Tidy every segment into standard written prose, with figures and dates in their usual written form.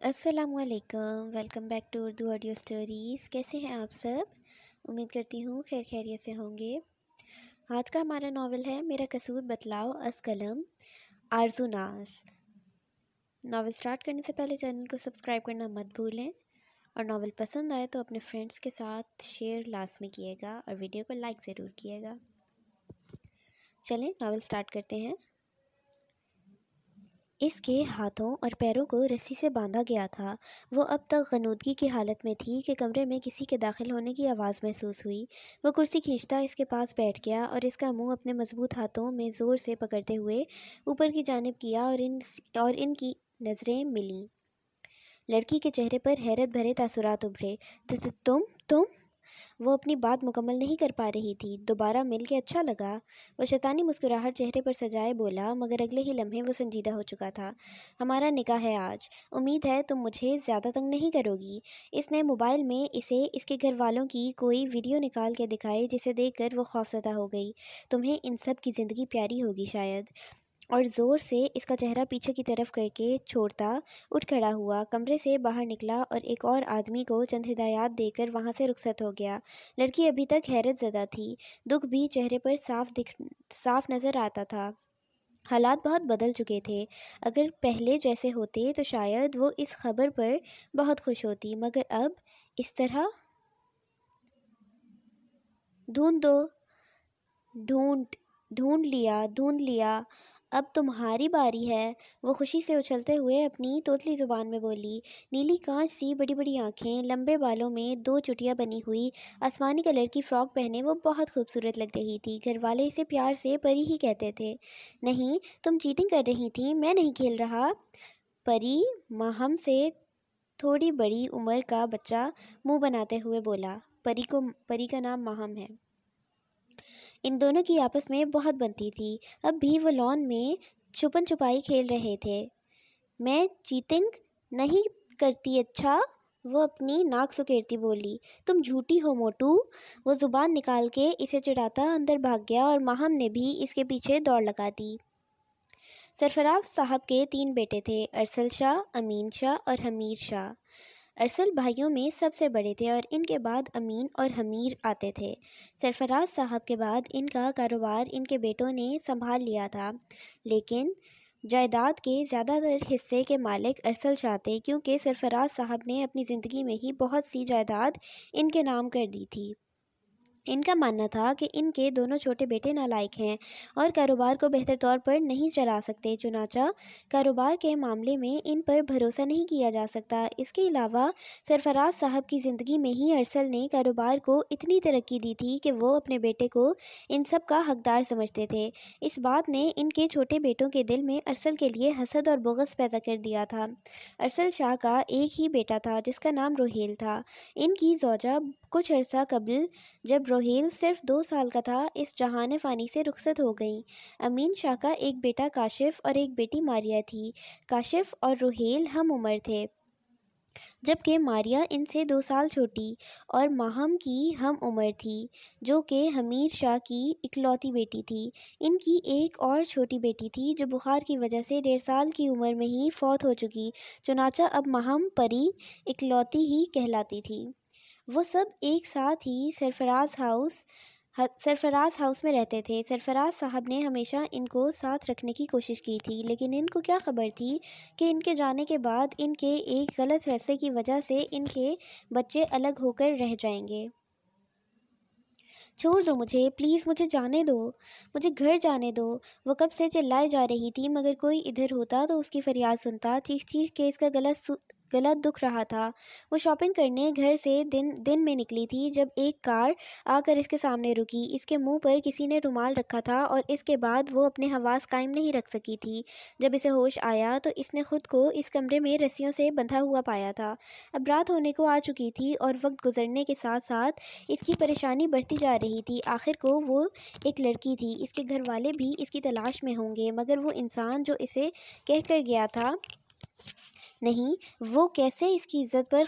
السلام علیکم، welcome back to Urdu audio stories. کیسے ہیں آپ سب؟ امید کرتی ہوں خیر خیریت سے ہوں گے۔ آج کا ہمارا ناول ہے میرا قصور بتلاؤ از قلم آرزو ناز۔ ناول سٹارٹ کرنے سے پہلے چینل کو سبسکرائب کرنا مت بھولیں، اور ناول پسند آئے تو اپنے فرینڈس کے ساتھ شیئر لازمی کیے گا اور ویڈیو کو لائک ضرور کیے گا۔ چلیں ناول سٹارٹ کرتے ہیں۔ اس کے ہاتھوں اور پیروں کو رسی سے باندھا گیا تھا۔ وہ اب تک غنودگی کی حالت میں تھی کہ کمرے میں کسی کے داخل ہونے کی آواز محسوس ہوئی۔ وہ کرسی کھینچتا اس کے پاس بیٹھ گیا اور اس کا منہ اپنے مضبوط ہاتھوں میں زور سے پکڑتے ہوئے اوپر کی جانب کیا اور ان کی نظریں ملیں۔ لڑکی کے چہرے پر حیرت بھرے تاثرات ابھرے۔ تم وہ اپنی بات مکمل نہیں کر پا رہی تھی۔ دوبارہ مل کے اچھا لگا، وہ شیطانی مسکراہٹ چہرے پر سجائے بولا، مگر اگلے ہی لمحے وہ سنجیدہ ہو چکا تھا۔ ہمارا نکاح ہے آج، امید ہے تم مجھے زیادہ تنگ نہیں کرو گی۔ اس نے موبائل میں اسے اس کے گھر والوں کی کوئی ویڈیو نکال کے دکھائی جسے دیکھ کر وہ خوفزدہ ہو گئی۔ تمہیں ان سب کی زندگی پیاری ہوگی شاید۔ اور زور سے اس کا چہرہ پیچھے کی طرف کر کے چھوڑتا اٹھ کھڑا ہوا، کمرے سے باہر نکلا اور ایک اور آدمی کو چند ہدایات دے کر وہاں سے رخصت ہو گیا۔ لڑکی ابھی تک حیرت زدہ تھی، دکھ بھی چہرے پر صاف نظر آتا تھا۔ حالات بہت بدل چکے تھے۔ اگر پہلے جیسے ہوتے تو شاید وہ اس خبر پر بہت خوش ہوتی، مگر اب اس طرح ڈھونڈ لیا، اب تمہاری باری ہے، وہ خوشی سے اچھلتے ہوئے اپنی توتلی زبان میں بولی۔ نیلی کانچ سی بڑی بڑی آنکھیں، لمبے بالوں میں دو چٹیاں بنی ہوئی، آسمانی کلر کی فراک پہنے وہ بہت خوبصورت لگ رہی تھی۔ گھر والے اسے پیار سے پری ہی کہتے تھے۔ نہیں، تم چیٹنگ کر رہی تھی، میں نہیں کھیل رہا۔ پری ماہم سے تھوڑی بڑی عمر کا بچہ منہ بناتے ہوئے بولا۔ پری کا نام ماہم ہے۔ ان دونوں کی آپس میں بہت بنتی تھی۔ اب بھی وہ لان میں چھپن چھپائی کھیل رہے تھے۔ میں چیٹنگ نہیں کرتی اچھا، وہ اپنی ناک سکیڑتی بولی۔ تم جھوٹی ہو موٹو، وہ زبان نکال کے اسے چڑھاتا اندر بھاگ گیا اور ماہم نے بھی اس کے پیچھے دوڑ لگا دی۔ سرفراز صاحب کے 3 بیٹے تھے، ارسل شاہ، امین شاہ اور حمیر شاہ۔ ارسل بھائیوں میں سب سے بڑے تھے اور ان کے بعد امین اور حمیر آتے تھے۔ سرفراز صاحب کے بعد ان کا کاروبار ان کے بیٹوں نے سنبھال لیا تھا، لیکن جائیداد کے زیادہ تر حصے کے مالک ارسل شاہ تھے، کیونکہ سرفراز صاحب نے اپنی زندگی میں ہی بہت سی جائیداد ان کے نام کر دی تھی۔ ان کا ماننا تھا کہ ان کے دونوں چھوٹے بیٹے نالائق ہیں اور کاروبار کو بہتر طور پر نہیں چلا سکتے، چنانچہ کاروبار کے معاملے میں ان پر بھروسہ نہیں کیا جا سکتا۔ اس کے علاوہ سرفراز صاحب کی زندگی میں ہی ارسل نے کاروبار کو اتنی ترقی دی تھی کہ وہ اپنے بیٹے کو ان سب کا حقدار سمجھتے تھے۔ اس بات نے ان کے چھوٹے بیٹوں کے دل میں ارسل کے لیے حسد اور بغض پیدا کر دیا تھا۔ ارسل شاہ کا ایک ہی بیٹا تھا جس کا نام روہیل تھا۔ ان کی زوجہ کچھ عرصہ قبل جب روہیل صرف 2 سال کا تھا اس جہان فانی سے رخصت ہو گئیں۔ امین شاہ کا ایک بیٹا کاشف اور ایک بیٹی ماریہ تھی۔ کاشف اور روہیل ہم عمر تھے، جبکہ ماریہ ان سے 2 سال چھوٹی اور ماہم کی ہم عمر تھی، جو کہ حمیر شاہ کی اکلوتی بیٹی تھی۔ ان کی ایک اور چھوٹی بیٹی تھی جو بخار کی وجہ سے 1.5 سال کی عمر میں ہی فوت ہو چکی، چنانچہ اب ماہم پری اکلوتی ہی کہلاتی تھی۔ وہ سب ایک ساتھ ہی سرفراز ہاؤس میں رہتے تھے۔ سرفراز صاحب نے ہمیشہ ان کو ساتھ رکھنے کی کوشش کی تھی، لیکن ان کو کیا خبر تھی کہ ان کے جانے کے بعد ان کے ایک غلط فیصلے کی وجہ سے ان کے بچے الگ ہو کر رہ جائیں گے۔ چھوڑ دو مجھے، پلیز مجھے جانے دو، مجھے گھر جانے دو، وہ کب سے چلائے جا رہی تھی، مگر کوئی ادھر ہوتا تو اس کی فریاد سنتا۔ چیخ چیخ کے اس کا گلا دکھ رہا تھا۔ وہ شاپنگ کرنے گھر سے دن میں نکلی تھی جب ایک کار آ کر اس کے سامنے رکی۔ اس کے منہ پر کسی نے رومال رکھا تھا اور اس کے بعد وہ اپنے حواس قائم نہیں رکھ سکی تھی۔ جب اسے ہوش آیا تو اس نے خود کو اس کمرے میں رسیوں سے بندھا ہوا پایا تھا۔ اب رات ہونے کو آ چکی تھی اور وقت گزرنے کے ساتھ ساتھ اس کی پریشانی بڑھتی جا رہی تھی۔ آخر کو وہ ایک لڑکی تھی، اس کے گھر والے بھی اس کی تلاش میں ہوں گے، مگر وہ انسان جو اسے کہہ کر گیا تھا نہیں، وہ کیسے اس کی عزت پر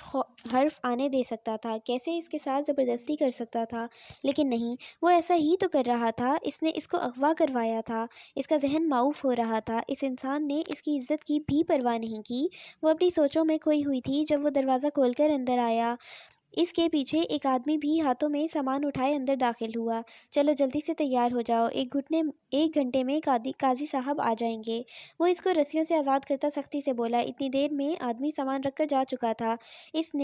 حرف آنے دے سکتا تھا، کیسے اس کے ساتھ زبردستی کر سکتا تھا؟ لیکن نہیں، وہ ایسا ہی تو کر رہا تھا، اس نے اس کو اغوا کروایا تھا، اس کا ذہن معوف ہو رہا تھا، اس انسان نے اس کی عزت کی بھی پرواہ نہیں کی۔ وہ اپنی سوچوں میں کھوئی ہوئی تھی جب وہ دروازہ کھول کر اندر آیا۔ اس کے پیچھے ایک آدمی بھی ہاتھوں میں سامان اٹھائے اندر داخل ہوا۔ چلو جلدی سے تیار ہو جاؤ، ایک گھنٹے میں قاضی صاحب آ جائیں گے۔ وہ اس کو رسیوں سے آزاد کرتا سختی سے بولا۔ اتنی دیر میں آدمی سامان رکھ کر جا چکا تھا۔ اس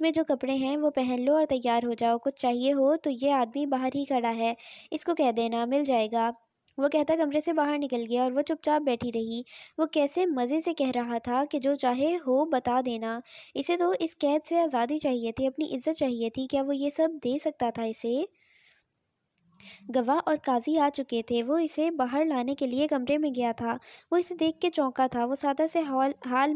میں جو کپڑے ہیں وہ پہن لو اور تیار ہو جاؤ، کچھ چاہیے ہو تو یہ آدمی باہر ہی کھڑا ہے، اس کو کہہ دینا، مل جائے گا۔ وہ کہتا کمرے سے باہر نکل گیا اور وہ چپ چاپ بیٹھی رہی۔ وہ کیسے مزے سے کہہ رہا تھا کہ جو چاہے ہو بتا دینا۔ اسے تو اس قید سے آزادی چاہیے تھی، اپنی عزت چاہیے تھی، کیا وہ یہ سب دے سکتا تھا اسے؟ گواہ اور قاضی آ چکے تھے۔ وہ اسے باہر لانے کے لیے کمرے میں گیا تھا۔ وہ اسے دیکھ کے چونکا تھا۔ وہ سادہ سے حال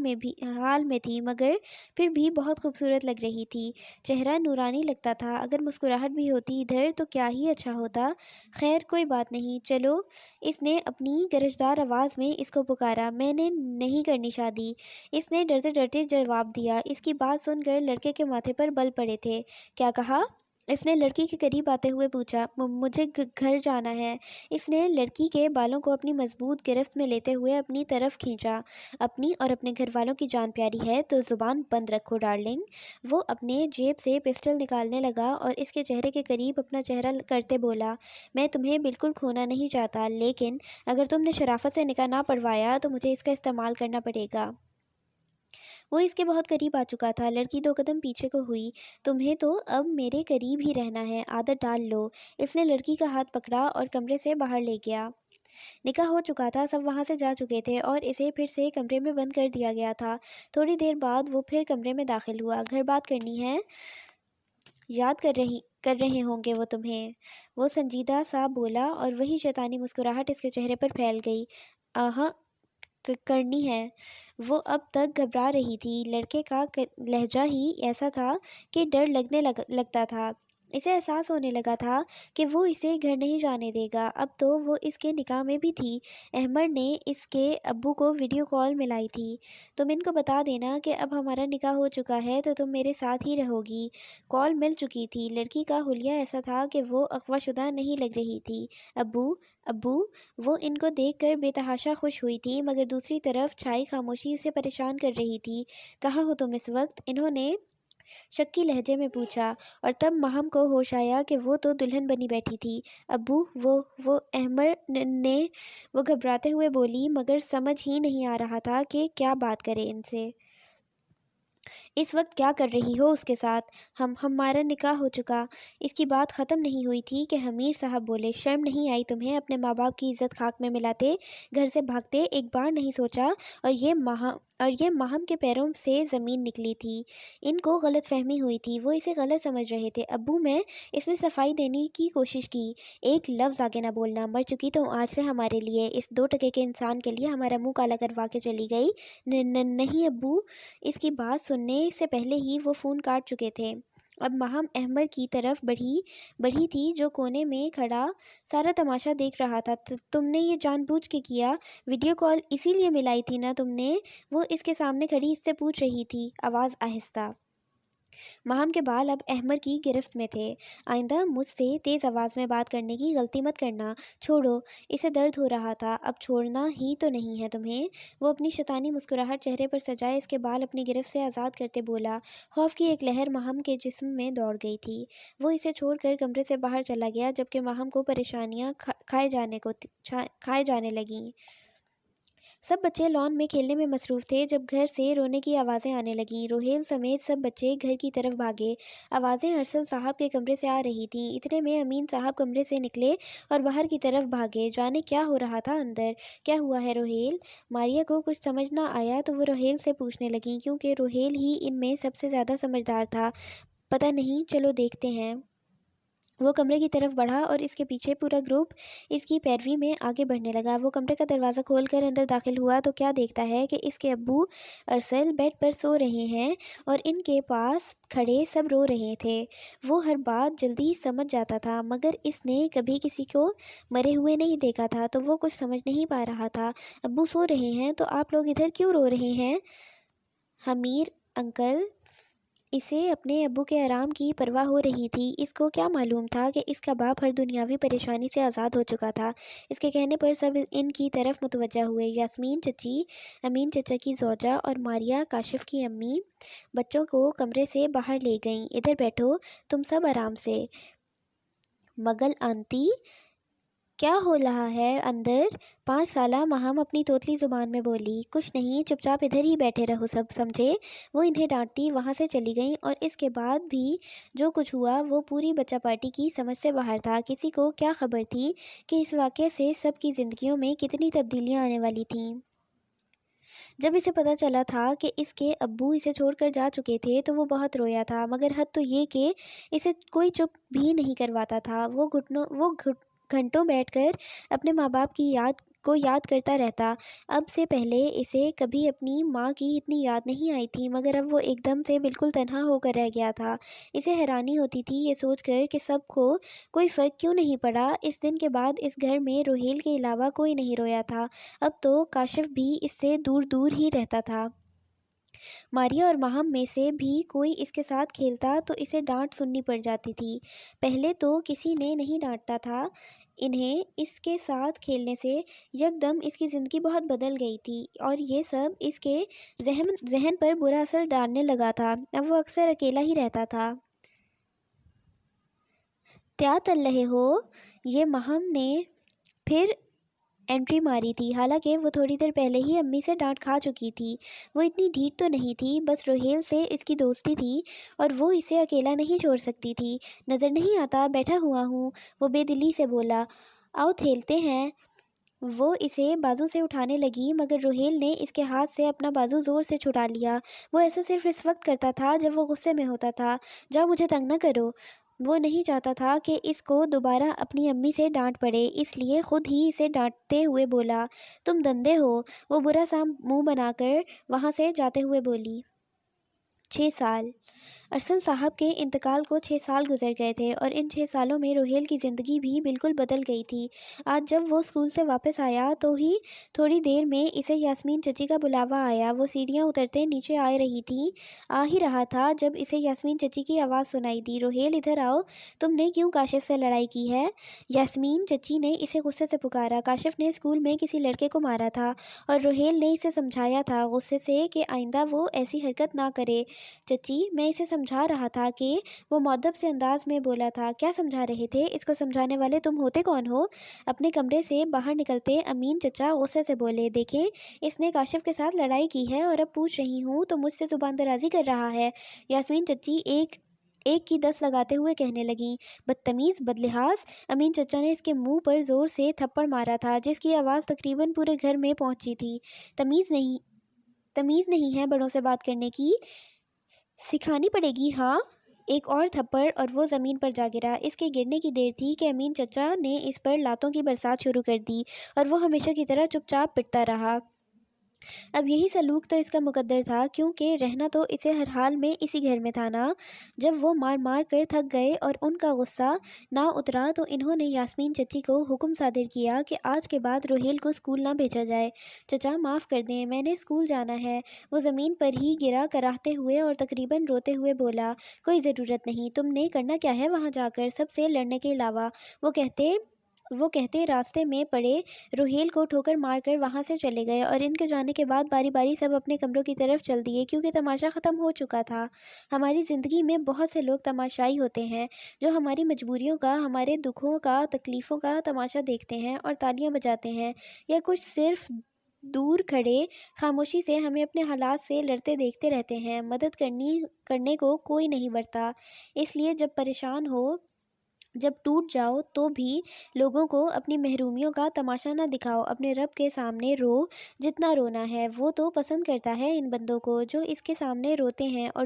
میں تھی مگر پھر بھی بہت خوبصورت لگ رہی تھی۔ چہرہ نورانی لگتا تھا۔ اگر مسکراہٹ بھی ہوتی ادھر تو کیا ہی اچھا ہوتا۔ خیر کوئی بات نہیں، چلو۔ اس نے اپنی گرجدار آواز میں اس کو پکارا۔ میں نے نہیں کرنی شادی، اس نے ڈرتے ڈرتے جواب دیا۔ اس کی بات سن کر لڑکے کے ماتھے پر بل پڑے تھے۔ کیا کہا؟ اس نے لڑکی کے قریب آتے ہوئے پوچھا۔ مجھے گھر جانا ہے۔ اس نے لڑکی کے بالوں کو اپنی مضبوط گرفت میں لیتے ہوئے اپنی طرف کھینچا۔ اپنی اور اپنے گھر والوں کی جان پیاری ہے تو زبان بند رکھو ڈارلنگ۔ وہ اپنے جیب سے پسٹل نکالنے لگا اور اس کے چہرے کے قریب اپنا چہرہ کرتے بولا، میں تمہیں بالکل کھونا نہیں چاہتا، لیکن اگر تم نے شرافت سے نکاح نہ پڑھوایا تو مجھے اس کا استعمال کرنا پڑے گا۔ وہ اس کے بہت قریب آ چکا تھا۔ لڑکی 2 قدم پیچھے کو ہوئی۔ تمہیں تو اب میرے قریب ہی رہنا ہے، عادت ڈال لو۔ اس نے لڑکی کا ہاتھ پکڑا اور کمرے سے باہر لے گیا۔ نکاح ہو چکا تھا، سب وہاں سے جا چکے تھے اور اسے پھر سے کمرے میں بند کر دیا گیا تھا۔ تھوڑی دیر بعد وہ پھر کمرے میں داخل ہوا۔ گھر بات کرنی ہے، یاد کر رہے ہوں گے وہ تمہیں، وہ سنجیدہ سا بولا اور وہی شیطانی مسکراہٹ اس کے چہرے پر پھیل گئی۔ آہاں کرنی ہے۔ وہ اب تک گھبرا رہی تھی۔ لڑکے کا لہجہ ہی ایسا تھا کہ ڈر لگنے لگتا تھا۔ اسے احساس ہونے لگا تھا کہ وہ اسے گھر نہیں جانے دے گا۔ اب تو وہ اس کے نکاح میں بھی تھی۔ احمد نے اس کے ابو کو ویڈیو کال ملائی تھی۔ تم ان کو بتا دینا کہ اب ہمارا نکاح ہو چکا ہے تو تم میرے ساتھ ہی رہو گی۔ کال مل چکی تھی۔ لڑکی کا حلیہ ایسا تھا کہ وہ اغوا شدہ نہیں لگ رہی تھی۔ ابو، وہ ان کو دیکھ کر بے تحاشا خوش ہوئی تھی مگر دوسری طرف چھائی خاموشی اسے پریشان کر رہی تھی۔ کہاں ہو تم اس وقت؟ انہوں نے شکی لہجے میں پوچھا اور تب ماہم کو ہوش آیا کہ وہ تو دلہن بنی بیٹھی تھی۔ ابو، وہ احمد نے، وہ گھبراتے ہوئے بولی مگر سمجھ ہی نہیں آ رہا تھا کہ کیا بات کرے ان سے۔ اس وقت کیا کر رہی ہو اس کے ساتھ؟ ہمارا نکاح ہو چکا۔ اس کی بات ختم نہیں ہوئی تھی کہ حمیر صاحب بولے، شرم نہیں آئی تمہیں؟ اپنے ماں باپ کی عزت خاک میں ملاتے، گھر سے بھاگتے، ایک بار نہیں سوچا؟ اور یہ ماہم کے پیروں سے زمین نکلی تھی۔ ان کو غلط فہمی ہوئی تھی، وہ اسے غلط سمجھ رہے تھے۔ ابو اس نے صفائی دینے کی کوشش کی، ایک لفظ آگے نہ بولنا، مر چکی تو آج سے ہمارے لیے، اس 2 ٹکے کے انسان کے لیے ہمارا منہ کالا کروا کے چلی گئی۔ نہیں ابو۔ اس کی بات سننے سے پہلے ہی وہ فون کاٹ چکے تھے۔ اب ماہم احمد کی طرف بڑھی تھی جو کونے میں کھڑا سارا تماشا دیکھ رہا تھا۔ تم نے یہ جان بوجھ کے کیا؟ ویڈیو کال اسی لیے ملائی تھی نا تم نے؟ وہ اس کے سامنے کھڑی اس سے پوچھ رہی تھی، آواز آہستہ۔ ماہم کے بال اب احمد کی گرفت میں تھے۔ آئندہ مجھ سے تیز آواز میں بات کرنے کی غلطی مت کرنا۔ چھوڑو، اسے درد ہو رہا تھا، اب چھوڑنا ہی تو نہیں ہے تمہیں؟ وہ اپنی شیطانی مسکراہٹ چہرے پر سجائے اس کے بال اپنی گرفت سے آزاد کرتے بولا۔ خوف کی ایک لہر ماہم کے جسم میں دوڑ گئی تھی۔ وہ اسے چھوڑ کر کمرے سے باہر چلا گیا جبکہ ماہم کو پریشانیاں کھائے جانے لگیں۔ سب بچے لان میں کھیلنے میں مصروف تھے جب گھر سے رونے کی آوازیں آنے لگیں۔ روہیل سمیت سب بچے گھر کی طرف بھاگے۔ آوازیں ارسل صاحب کے کمرے سے آ رہی تھیں۔ اتنے میں امین صاحب کمرے سے نکلے اور باہر کی طرف بھاگے۔ جانے کیا ہو رہا تھا اندر؟ کیا ہوا ہے روہیل؟ ماریا کو کچھ سمجھ نہ آیا تو وہ روہیل سے پوچھنے لگیں کیونکہ روہیل ہی ان میں سب سے زیادہ سمجھدار تھا۔ پتہ نہیں، چلو دیکھتے ہیں۔ وہ کمرے کی طرف بڑھا اور اس کے پیچھے پورا گروپ اس کی پیروی میں آگے بڑھنے لگا۔ وہ کمرے کا دروازہ کھول کر اندر داخل ہوا تو کیا دیکھتا ہے کہ اس کے ابو ارسل بیڈ پر سو رہے ہیں اور ان کے پاس کھڑے سب رو رہے تھے۔ وہ ہر بات جلدی سمجھ جاتا تھا مگر اس نے کبھی کسی کو مرے ہوئے نہیں دیکھا تھا تو وہ کچھ سمجھ نہیں پا رہا تھا۔ ابو سو رہے ہیں تو آپ لوگ ادھر کیوں رو رہے ہیں؟ حمیر انکل، اسے اپنے ابو کے آرام کی پرواہ ہو رہی تھی۔ اس کو کیا معلوم تھا کہ اس کا باپ ہر دنیاوی پریشانی سے آزاد ہو چکا تھا۔ اس کے کہنے پر سب ان کی طرف متوجہ ہوئے۔ یاسمین چچی، امین چچا کی زوجہ اور ماریا، کاشف کی امی، بچوں کو کمرے سے باہر لے گئیں۔ ادھر بیٹھو تم سب آرام سے۔ مگل آنٹی، کیا ہو رہا ہے اندر؟ 5 سالہ ماہم اپنی توتلی زبان میں بولی۔ کچھ نہیں، چپ چاپ ادھر ہی بیٹھے رہو سب، سمجھے؟ وہ انہیں ڈانٹتی وہاں سے چلی گئیں، اور اس کے بعد بھی جو کچھ ہوا وہ پوری بچہ پارٹی کی سمجھ سے باہر تھا۔ کسی کو کیا خبر تھی کہ اس واقعے سے سب کی زندگیوں میں کتنی تبدیلیاں آنے والی تھیں۔ جب اسے پتہ چلا تھا کہ اس کے ابو اسے چھوڑ کر جا چکے تھے تو وہ بہت رویا تھا، مگر حد تو یہ کہ اسے کوئی چپ بھی نہیں کرواتا تھا۔ وہ گھنٹوں بیٹھ کر اپنے ماں باپ کی یاد کرتا رہتا۔ اب سے پہلے اسے کبھی اپنی ماں کی اتنی یاد نہیں آئی تھی، مگر اب وہ ایک دم سے بالکل تنہا ہو کر رہ گیا تھا۔ اسے حیرانی ہوتی تھی یہ سوچ کر کہ سب کو کوئی فرق کیوں نہیں پڑا۔ اس دن کے بعد اس گھر میں روہیل کے علاوہ کوئی نہیں رویا تھا۔ اب تو کاشف بھی اس سے دور دور ہی رہتا تھا۔ ماریا اور ماہم میں سے بھی کوئی اس کے ساتھ کھیلتا تو اسے ڈانٹ سننی پڑ جاتی تھی۔ پہلے تو کسی نے نہیں ڈانٹا تھا انہیں اس کے ساتھ کھیلنے سے، یکدم اس کی زندگی بہت بدل گئی تھی، اور یہ سب اس کے ذہن پر برا اثر ڈالنے لگا تھا۔ اب وہ اکثر اکیلا ہی رہتا تھا۔ کیا تل رہے ہو؟ یہ ماہم نے پھر انٹری ماری تھی، حالانکہ وہ تھوڑی دیر پہلے ہی امی سے ڈانٹ کھا چکی تھی۔ وہ اتنی ڈھیٹ تو نہیں تھی، بس روہیل سے اس کی دوستی تھی اور وہ اسے اکیلا نہیں چھوڑ سکتی تھی۔ نظر نہیں آتا بیٹھا ہوا ہوں، وہ بے دلی سے بولا۔ آؤ کھیلتے ہیں۔ وہ اسے بازو سے اٹھانے لگی، مگر روہیل نے اس کے ہاتھ سے اپنا بازو زور سے چھڑا لیا۔ وہ ایسا صرف اس وقت کرتا تھا جب وہ غصے میں ہوتا تھا۔ جاؤ، مجھے تنگ نہ کرو۔ وہ نہیں چاہتا تھا کہ اس کو دوبارہ اپنی امی سے ڈانٹ پڑے، اس لیے خود ہی اسے ڈانٹتے ہوئے بولا، تم دندے ہو۔ وہ برا سا منہ بنا کر وہاں سے جاتے ہوئے بولی۔ 6 سال۔ ارسل صاحب کے انتقال کو 6 سال گزر گئے تھے، اور ان 6 سالوں میں روہیل کی زندگی بھی بالکل بدل گئی تھی۔ آج جب وہ اسکول سے واپس آیا تو ہی تھوڑی دیر میں اسے یاسمین چچی کا بلاوا آیا۔ وہ سیڑھیاں اترتے نیچے آ ہی رہا تھا جب اسے یاسمین چچی کی آواز سنائی دی، روہیل ادھر آؤ، تم نے کیوں کاشف سے لڑائی کی ہے؟ یاسمین چچی نے اسے غصے سے پکارا۔ کاشف نے اسکول میں کسی لڑکے کو مارا تھا، اور روہیل نے اسے سمجھایا تھا غصے سے کہ آئندہ وہ ایسی حرکت نہ کرے۔ چچی، میں اسے سمجھا رہا تھا کہ وہ مؤدب سے انداز میں بولا تھا۔ کیا سمجھا رہے تھے؟ اس کو سمجھانے والے تم ہوتے کون ہو؟ اپنے کمرے سے باہر نکلتے امین چچا غصے سے بولے، دیکھیں اس نے کاشف کے ساتھ لڑائی کی ہے اور اب پوچھ رہی ہوں تو مجھ سے زبان درازی کر رہا ہے۔ یاسمین چچی ایک کی 10 لگاتے ہوئے کہنے لگیں، بدتمیز، بدلحاظ۔ امین چچا نے اس کے منہ پر زور سے تھپڑ مارا تھا جس کی آواز تقریباً پورے گھر میں پہنچی تھی۔ تمیز نہیں ہے بڑوں سے بات کرنے کی؟ سکھانی پڑے گی، ہاں؟ ایک اور تھپڑ اور وہ زمین پر جا گرا۔ اس کے گرنے کی دیر تھی کہ امین چچا نے اس پر لاتوں کی برسات شروع کر دی، اور وہ ہمیشہ کی طرح چپ چاپ پٹتا رہا۔ اب یہی سلوک تو اس کا مقدر تھا، کیونکہ رہنا تو اسے ہر حال میں اسی گھر میں تھا نا۔ جب وہ مار مار کر تھک گئے اور ان کا غصہ نہ اترا تو انہوں نے یاسمین چچی کو حکم صادر کیا کہ آج کے بعد روہیل کو اسکول نہ بھیجا جائے۔ چچا معاف کر دیں، میں نے اسکول جانا ہے۔ وہ زمین پر ہی گرا کراہتے ہوئے اور تقریباً روتے ہوئے بولا، کوئی ضرورت نہیں، تم نے کرنا کیا ہے وہاں جا کر سب سے لڑنے کے علاوہ؟ وہ کہتے راستے میں پڑے روہیل کو ٹھوکر مار کر وہاں سے چلے گئے، اور ان کے جانے کے بعد باری باری سب اپنے کمروں کی طرف چل دیے، کیونکہ تماشا ختم ہو چکا تھا۔ ہماری زندگی میں بہت سے لوگ تماشائی ہوتے ہیں جو ہماری مجبوریوں کا، ہمارے دکھوں کا، تکلیفوں کا تماشا دیکھتے ہیں اور تالیاں بجاتے ہیں، یا کچھ صرف دور کھڑے خاموشی سے ہمیں اپنے حالات سے لڑتے دیکھتے رہتے ہیں۔ مدد کرنے کو کوئی نہیں بڑھتا، اس لیے جب پریشان ہو، جب ٹوٹ جاؤ تو بھی لوگوں کو اپنی محرومیوں کا تماشا نہ دکھاؤ، اپنے رب کے سامنے رو جتنا رونا ہے۔ وہ تو پسند کرتا ہے ان بندوں کو جو اس کے سامنے روتے ہیں، اور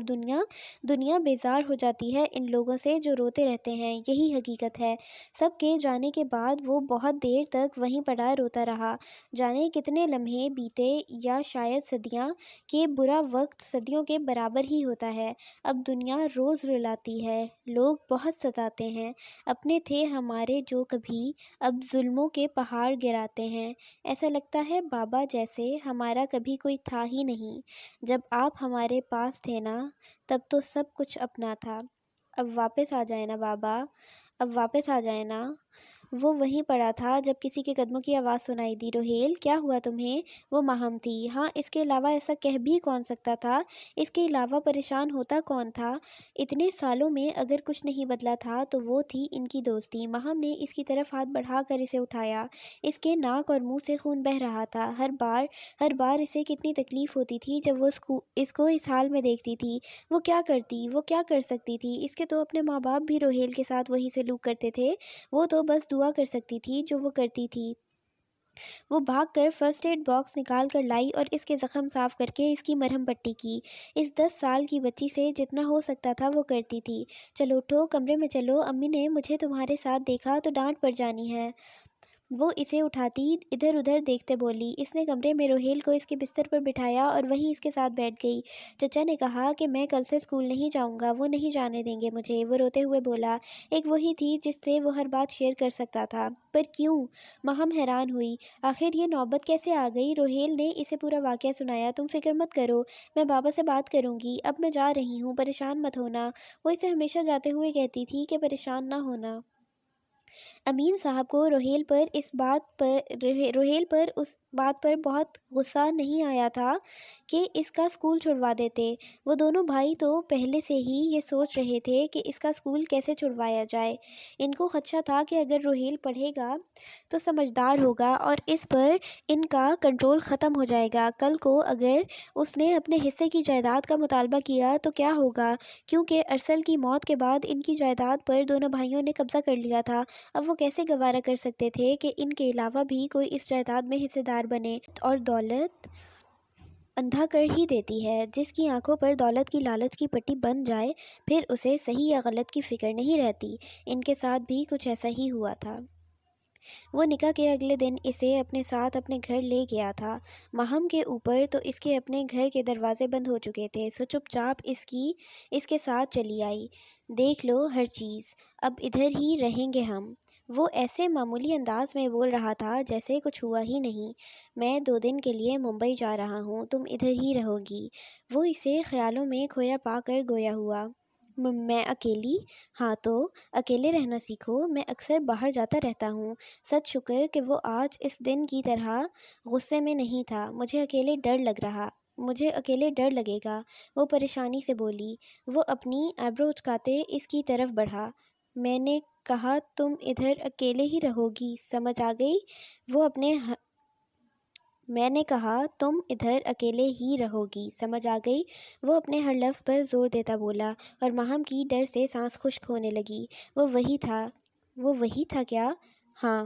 دنیا بیزار ہو جاتی ہے ان لوگوں سے جو روتے رہتے ہیں۔ یہی حقیقت ہے۔ سب کے جانے کے بعد وہ بہت دیر تک وہیں پڑا روتا رہا، جانے کتنے لمحے بیتے، یا شاید صدیاں، کہ برا وقت صدیوں کے برابر ہی ہوتا ہے۔ اب دنیا روز رلاتی ہے، لوگ بہت ستاتے ہیں، اپنے تھے ہمارے جو کبھی اب ظلموں کے پہاڑ گراتے ہیں۔ ایسا لگتا ہے بابا جیسے ہمارا کبھی کوئی تھا ہی نہیں۔ جب آپ ہمارے پاس تھے نا تب تو سب کچھ اپنا تھا۔ اب واپس آ جائیں نا بابا، اب واپس آ جائیں نا۔ وہ وہیں پڑا تھا جب کسی کے قدموں کی آواز سنائی دی۔ روہیل، کیا ہوا تمہیں؟ وہ ماہم تھی۔ ہاں، اس کے علاوہ ایسا کہہ بھی کون سکتا تھا؟ اس کے علاوہ پریشان ہوتا کون تھا؟ اتنے سالوں میں اگر کچھ نہیں بدلا تھا تو وہ تھی ان کی دوستی۔ ماہم نے اس کی طرف ہاتھ بڑھا کر اسے اٹھایا۔ اس کے ناک اور منہ سے خون بہہ رہا تھا۔ ہر بار اسے کتنی تکلیف ہوتی تھی جب وہ اس کو اس حال میں دیکھتی تھی۔ وہ کیا کرتی، وہ کیا کر سکتی تھی؟ اس کے تو اپنے ماں باپ بھی روہیل کے ساتھ وہی سلوک کرتے تھے۔ وہ تو بس دعا کر سکتی تھی جو وہ کرتی تھی۔ وہ بھاگ کر فرسٹ ایڈ باکس نکال کر لائی اور اس کے زخم صاف کر کے اس کی مرہم پٹی کی۔ اس 10 سال کی بچی سے جتنا ہو سکتا تھا وہ کرتی تھی۔ چلو اٹھو، کمرے میں چلو، امی نے مجھے تمہارے ساتھ دیکھا تو ڈانٹ پڑ جانی ہے۔ وہ اسے اٹھاتی ادھر ادھر دیکھتے بولی۔ اس نے کمرے میں روہیل کو اس کے بستر پر بٹھایا اور وہیں اس کے ساتھ بیٹھ گئی۔ چچا نے کہا کہ میں کل سے اسکول نہیں جاؤں گا، وہ نہیں جانے دیں گے مجھے، وہ روتے ہوئے بولا۔ ایک وہی تھی جس سے وہ ہر بات شیئر کر سکتا تھا، پر کیوں؟ ماہم حیران ہوئی۔ آخر یہ نوبت کیسے آ گئی؟ روہیل نے اسے پورا واقعہ سنایا۔ تم فکر مت کرو، میں بابا سے بات کروں گی، اب میں جا رہی ہوں، پریشان مت ہونا۔ وہ اسے ہمیشہ جاتے ہوئے کہتی تھی کہ پریشان نہ ہونا۔ امین صاحب کو روہیل پر اس بات پر بہت غصہ نہیں آیا تھا کہ اس کا اسکول چھڑوا دیتے۔ وہ دونوں بھائی تو پہلے سے ہی یہ سوچ رہے تھے کہ اس کا اسکول کیسے چھڑوایا جائے۔ ان کو خدشہ تھا کہ اگر روہیل پڑھے گا تو سمجھدار ہوگا اور اس پر ان کا کنٹرول ختم ہو جائے گا۔ کل کو اگر اس نے اپنے حصے کی جائیداد کا مطالبہ کیا تو کیا ہوگا؟ کیونکہ ارسل کی موت کے بعد ان کی جائیداد پر دونوں بھائیوں نے قبضہ کر لیا تھا۔ اب وہ کیسے گوارا کر سکتے تھے کہ ان کے علاوہ بھی کوئی اس جائیداد میں حصے دار بنے؟ اور دولت اندھا کر ہی دیتی ہے۔ جس کی آنکھوں پر دولت کی لالچ کی پٹی بن جائے پھر اسے صحیح یا غلط کی فکر نہیں رہتی۔ ان کے ساتھ بھی کچھ ایسا ہی ہوا تھا۔ وہ نکاح کے اگلے دن اسے اپنے ساتھ اپنے گھر لے گیا تھا۔ ماہم کے اوپر تو اس کے اپنے گھر کے دروازے بند ہو چکے تھے، سو چپ چاپ اس کے ساتھ چلی آئی۔ دیکھ لو ہر چیز، اب ادھر ہی رہیں گے ہم۔ وہ ایسے معمولی انداز میں بول رہا تھا جیسے کچھ ہوا ہی نہیں۔ میں 2 دن کے لیے ممبئی جا رہا ہوں، تم ادھر ہی رہو گی۔ وہ اسے خیالوں میں کھویا پا کر گویا ہوا۔ میں اکیلی؟ ہاں تو اکیلے رہنا سیکھو، میں اکثر باہر جاتا رہتا ہوں۔ سچ شکر کہ وہ آج اس دن کی طرح غصے میں نہیں تھا۔ مجھے اکیلے ڈر لگے گا، وہ پریشانی سے بولی۔ وہ اپنی ایبرو اچکاتے اس کی طرف بڑھا۔ میں نے کہا تم ادھر اکیلے ہی رہو گی، سمجھ آ گئی؟ میں نے کہا تم ادھر اکیلے ہی رہو گی، سمجھ آ گئی؟ وہ اپنے ہر لفظ پر زور دیتا بولا اور ماہم کی ڈر سے سانس خشک ہونے لگی۔ وہ وہی تھا کیا؟ ہاں۔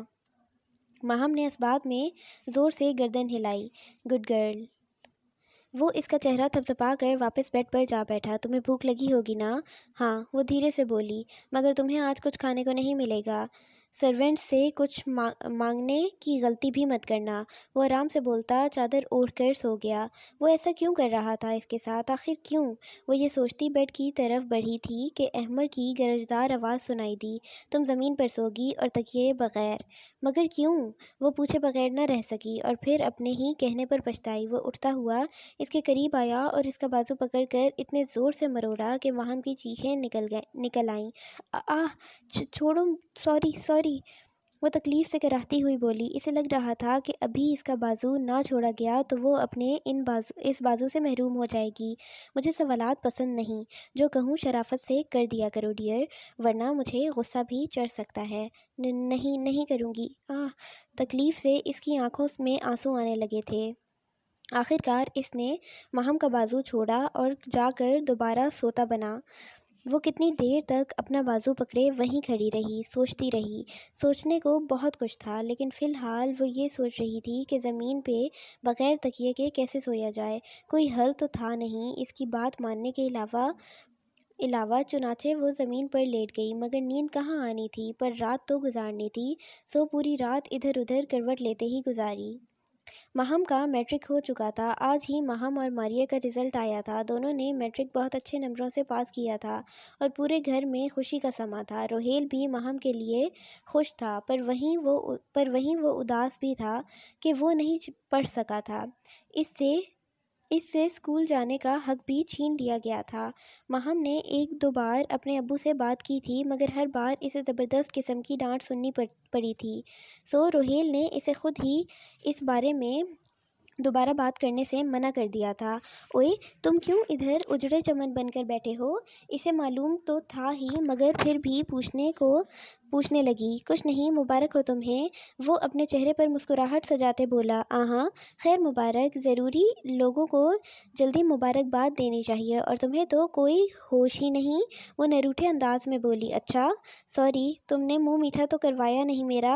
ماہم نے اس بات میں زور سے گردن ہلائی۔ Good girl. وہ اس کا چہرہ تھپتھپا کر واپس بیڈ پر جا بیٹھا۔ تمہیں بھوک لگی ہوگی نا؟ ہاں، وہ دھیرے سے بولی، مگر تمہیں آج کچھ کھانے کو نہیں ملے گا۔ سرونٹ سے کچھ مانگنے کی غلطی بھی مت کرنا۔ وہ آرام سے بولتا چادر اوڑھ کر سو گیا۔ وہ ایسا کیوں کر رہا تھا اس کے ساتھ؟ آخر کیوں؟ وہ یہ سوچتی بیڈ کی طرف بڑھی تھی کہ احمد کی گرجدار آواز سنائی دی، تم زمین پر سو گی اور تکیے بغیر۔ مگر کیوں؟ وہ پوچھے بغیر نہ رہ سکی اور پھر اپنے ہی کہنے پر پچھتائی۔ وہ اٹھتا ہوا اس کے قریب آیا اور اس کا بازو پکڑ کر اتنے زور سے مروڑا کہ ماہم کی چیخیں نکل آئیں۔ چھوڑو، سوری۔ وہ تکلیف سے کراہتی ہوئی بولی۔ اسے لگ رہا تھا کہ ابھی اس کا بازو نہ چھوڑا گیا تو وہ اپنے اس بازو سے محروم ہو جائے گی۔ مجھے سوالات پسند نہیں، جو کہوں شرافت سے کر دیا کرو ڈیئر، ورنہ مجھے غصہ بھی چڑھ سکتا ہے۔ نہیں کروں گی۔ تکلیف سے اس کی آنکھوں میں آنسو آنے لگے تھے۔ آخر کار اس نے ماہم کا بازو چھوڑا اور جا کر دوبارہ سوتا بنا۔ وہ کتنی دیر تک اپنا بازو پکڑے وہیں کھڑی رہی، سوچتی رہی۔ سوچنے کو بہت کچھ تھا، لیکن فی الحال وہ یہ سوچ رہی تھی کہ زمین پہ بغیر تکیے کے کیسے سویا جائے۔ کوئی حل تو تھا نہیں اس کی بات ماننے کے علاوہ، چنانچہ وہ زمین پر لیٹ گئی، مگر نیند کہاں آنی تھی، پر رات تو گزارنی تھی، سو پوری رات ادھر ادھر کروٹ لیتے ہی گزاری۔ مہم کا میٹرک ہو چکا تھا۔ آج ہی مہم اور ماریہ کا رزلٹ آیا تھا۔ دونوں نے میٹرک بہت اچھے نمبروں سے پاس کیا تھا اور پورے گھر میں خوشی کا سما تھا۔ روہیل بھی مہم کے لیے خوش تھا، پر وہیں وہ اداس بھی تھا کہ وہ نہیں پڑھ سکا تھا۔ اس سے اسکول جانے کا حق بھی چھین لیا گیا تھا۔ مہم نے ایک دو بار اپنے ابو سے بات کی تھی، مگر ہر بار اسے زبردست قسم کی ڈانٹ سننی پڑی تھی۔ سو روہیل نے اسے خود ہی اس بارے میں دوبارہ بات کرنے سے منع کر دیا تھا۔ اوئے، تم کیوں ادھر اجڑے چمن بن کر بیٹھے ہو؟ اسے معلوم تو تھا ہی، مگر پھر بھی پوچھنے لگی۔ کچھ نہیں، مبارک ہو تمہیں، وہ اپنے چہرے پر مسکراہٹ سجاتے بولا۔ آہاں، خیر مبارک، ضروری لوگوں کو جلدی مبارکباد دینی چاہیے، اور تمہیں تو کوئی ہوش ہی نہیں، وہ نروٹھے انداز میں بولی۔ اچھا، سوری، تم نے منہ میٹھا تو کروایا نہیں میرا۔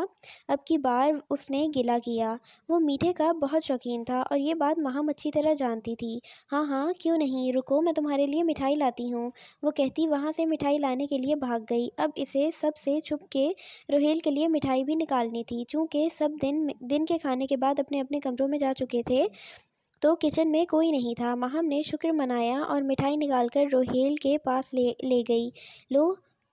اب کی بار اس نے گلہ کیا۔ وہ میٹھے کا بہت شوقین تھا اور یہ بات مہم اچھی طرح جانتی تھی۔ ہاں ہاں، کیوں نہیں، رکو، میں تمہارے لیے مٹھائی لاتی ہوں، وہ کہتی وہاں سے مٹھائی لانے کے لیے بھاگ گئی۔ اب اسے سب سے چھپ کے روہیل کے لیے مٹھائی بھی نکالنی تھی۔ چونکہ سب دن کے کھانے کے بعد اپنے اپنے کمروں میں جا چکے تھے تو کچن میں کوئی نہیں تھا۔ مہم نے شکر منایا اور مٹھائی نکال کر روہیل کے پاس لے گئی۔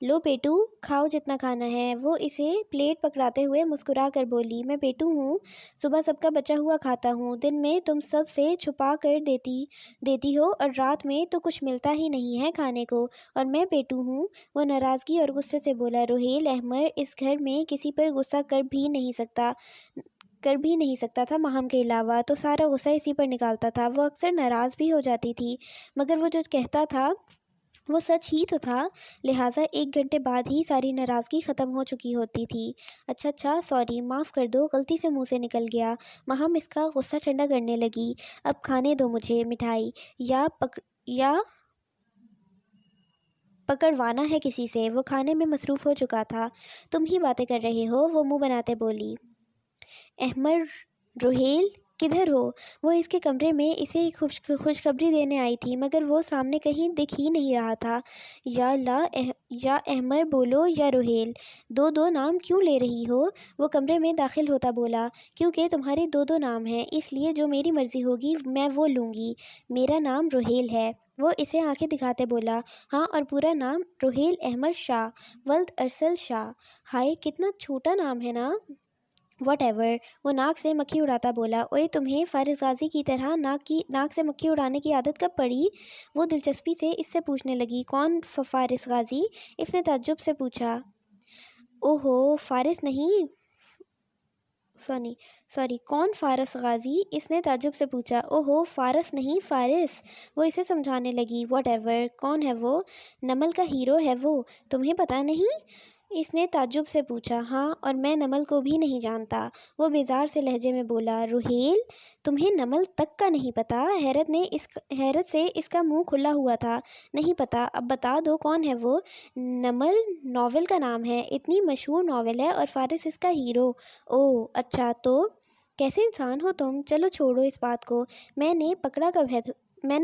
لو پیٹو، کھاؤ جتنا کھانا ہے، وہ اسے پلیٹ پکڑاتے ہوئے مسکرا کر بولی۔ میں پیٹو ہوں، صبح سب کا بچا ہوا کھاتا ہوں، دن میں تم سب سے چھپا کر دیتی ہو اور رات میں تو کچھ ملتا ہی نہیں ہے کھانے کو، اور میں پیٹو ہوں، وہ ناراضگی اور غصے سے بولا۔ روہیل احمر اس گھر میں کسی پر غصہ کر بھی نہیں سکتا تھا مہم کے علاوہ، تو سارا غصہ اسی پر نکالتا تھا۔ وہ اکثر ناراض بھی ہو جاتی تھی، مگر وہ جو کہتا تھا وہ سچ ہی تو تھا، لہٰذا 1 گھنٹے بعد ہی ساری ناراضگی ختم ہو چکی ہوتی تھی۔ اچھا، سوری، معاف کر دو، غلطی سے منہ سے نکل گیا۔ مہم اس کا غصہ ٹھنڈا کرنے لگی۔ اب کھانے دو مجھے مٹھائی، یا پکڑوانا ہے کسی سے؟ وہ کھانے میں مصروف ہو چکا تھا۔ تم ہی باتیں کر رہے ہو، وہ منہ بناتے بولی۔ احمر، روہیل کدھر ہو؟ وہ اس کے کمرے میں اسے ایک خوشخبری دینے آئی تھی، مگر وہ سامنے کہیں دکھ ہی نہیں رہا تھا۔ یا اللہ، یا احمر بولو یا روہیل، دو نام کیوں لے رہی ہو؟ وہ کمرے میں داخل ہوتا بولا۔ کیونکہ تمہارے دو نام ہیں، اس لیے جو میری مرضی ہوگی میں وہ لوں گی۔ میرا نام روہیل ہے، وہ اسے آنکھیں دکھاتے بولا۔ ہاں، اور پورا نام روہیل احمد شاہ ولد ارسل شاہ۔ ہائے، کتنا چھوٹا نام ہے نا۔ واٹ ایور، وہ ناک سے مکھی اڑاتا بولا۔ اوئے، تمہیں فارس غازی کی طرح ناک سے مکھی اڑانے کی عادت کب پڑی؟ وہ دلچسپی سے اس سے پوچھنے لگی۔ کون فارس غازی؟ اس نے تعجب سے پوچھا۔ اوہو، فارس نہیں، سوری، کون فارس غازی؟ اس نے تعجب سے پوچھا۔ اوہو، فارس نہیں، فارس، وہ اسے سمجھانے لگی۔ واٹ ایور، کون ہے وہ؟ نمل کا ہیرو ہے وہ، تمہیں پتہ نہیں؟ اس نے تعجب سے پوچھا۔ ہاں، اور میں نمل کو بھی نہیں جانتا، وہ بیزار سے لہجے میں بولا۔ روہیل، تمہیں نمل تک کا نہیں پتا؟ حیرت سے اس کا منہ کھلا ہوا تھا۔ نہیں پتا، اب بتا دو کون ہے وہ؟ نمل ناول کا نام ہے، اتنی مشہور ناول ہے، اور فارس اس کا ہیرو۔ اوہ، اچھا، تو کیسے انسان ہو تم؟ چلو چھوڑو اس بات کو، میں نے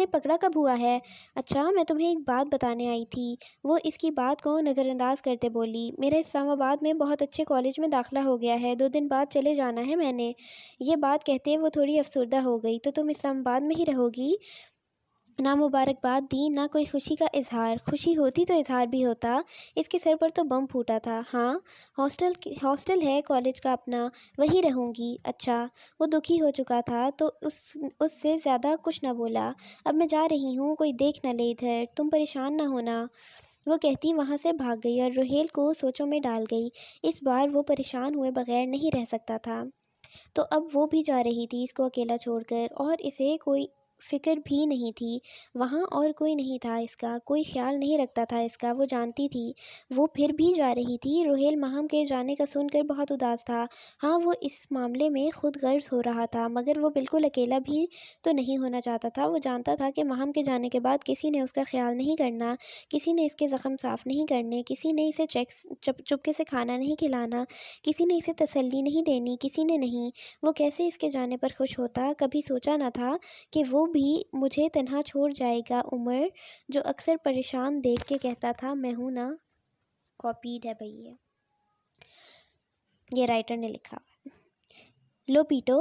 پکڑا کب ہوا ہے؟ اچھا، میں تمہیں ایک بات بتانے آئی تھی، وہ اس کی بات کو نظر انداز کرتے بولی۔ میرا اسلام آباد میں بہت اچھے کالج میں داخلہ ہو گیا ہے، 2 دن بعد چلے جانا ہے میں نے۔ یہ بات کہتے وہ تھوڑی افسردہ ہو گئی۔ تو تم اسلام آباد میں ہی رہو گی؟ نہ مبارکباد دی، نہ کوئی خوشی کا اظہار۔ خوشی ہوتی تو اظہار بھی ہوتا، اس کے سر پر تو بم پھوٹا تھا۔ ہاں، ہاسٹل ہے کالج کا اپنا، وہیں رہوں گی۔ اچھا، وہ دکھی ہو چکا تھا تو اس سے زیادہ کچھ نہ بولا۔ اب میں جا رہی ہوں، کوئی دیکھ نہ لے ادھر، تم پریشان نہ ہونا، وہ کہتی وہاں سے بھاگ گئی اور روہیل کو سوچوں میں ڈال گئی۔ اس بار وہ پریشان ہوئے بغیر نہیں رہ سکتا تھا، تو اب وہ بھی جا رہی تھی اس کو اکیلا چھوڑ کر، اور اسے کوئی فکر بھی نہیں تھی وہاں، اور کوئی نہیں تھا اس کا، کوئی خیال نہیں رکھتا تھا اس کا، وہ جانتی تھی۔ وہ پھر بھی جا رہی تھی۔ روہیل مہم کے جانے کا سن کر بہت اداس تھا۔ ہاں، وہ اس معاملے میں خود غرض ہو رہا تھا، مگر وہ بالکل اکیلا بھی تو نہیں ہونا چاہتا تھا۔ وہ جانتا تھا کہ مہم کے جانے کے بعد کسی نے اس کا خیال نہیں کرنا، کسی نے اس کے زخم صاف نہیں کرنے، کسی نے اسے چپکے سے کھانا نہیں کھلانا، کسی نے اسے تسلی نہیں دینی، کسی نے نہیں۔ وہ کیسے اس کے جانے پر خوش ہوتا؟ کبھی سوچا نہ تھا کہ وہ بھی مجھے تنہا چھوڑ جائے گا۔ عمر، جو اکثر پریشان دیکھ کے کہتا تھا میں ہوں نا، کاپیڈ ہے بھئی، یہ رائٹر نے لکھا ہوا ہے۔ لو پیٹو،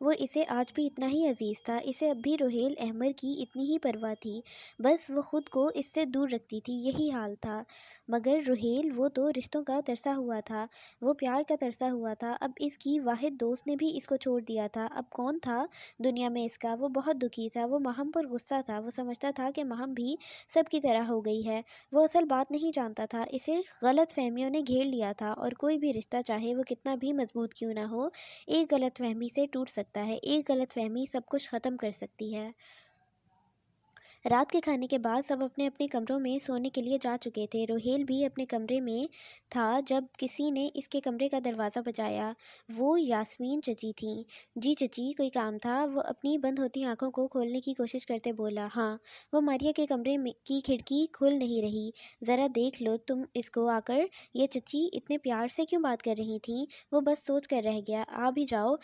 وہ اسے آج بھی اتنا ہی عزیز تھا، اسے اب بھی روہیل احمر کی اتنی ہی پرواہ تھی، بس وہ خود کو اس سے دور رکھتی تھی، یہی حال تھا۔ مگر روہیل وہ تو رشتوں کا ترسا ہوا تھا، وہ پیار کا ترسا ہوا تھا، اب اس کی واحد دوست نے بھی اس کو چھوڑ دیا تھا، اب کون تھا دنیا میں اس کا؟ وہ بہت دکھی تھا، وہ ماہم پر غصہ تھا، وہ سمجھتا تھا کہ ماہم بھی سب کی طرح ہو گئی ہے، وہ اصل بات نہیں جانتا تھا، اسے غلط فہمیوں نے گھیر لیا تھا، اور کوئی بھی رشتہ چاہے وہ کتنا بھی مضبوط کیوں نہ ہو، ایک غلط فہمی سے ٹوٹ سکتا ہے، ایک غلط فہمی سب کچھ ختم کر سکتی ہے۔ رات کے کھانے کے بعد سب اپنے اپنے کمروں میں سونے کے لیے جا چکے تھے، روہیل بھی اپنے کمرے میں تھا جب کسی نے اس کے کمرے کا دروازہ بجایا۔ وہ یاسمین چچی تھیں۔ جی چچی، کوئی کام تھا؟ وہ اپنی بند ہوتی آنکھوں کو کھولنے کی کوشش کرتے بولا۔ ہاں۔ وہ ماریا کے کمرے کی کھڑکی کھل نہیں رہی، ذرا دیکھ لو تم اس کو آ کر۔ یہ چچی اتنے پیار سے کیوں بات کر رہی تھیں؟ وہ بس سوچ کر رہ گیا۔ آ بھی جاؤ۔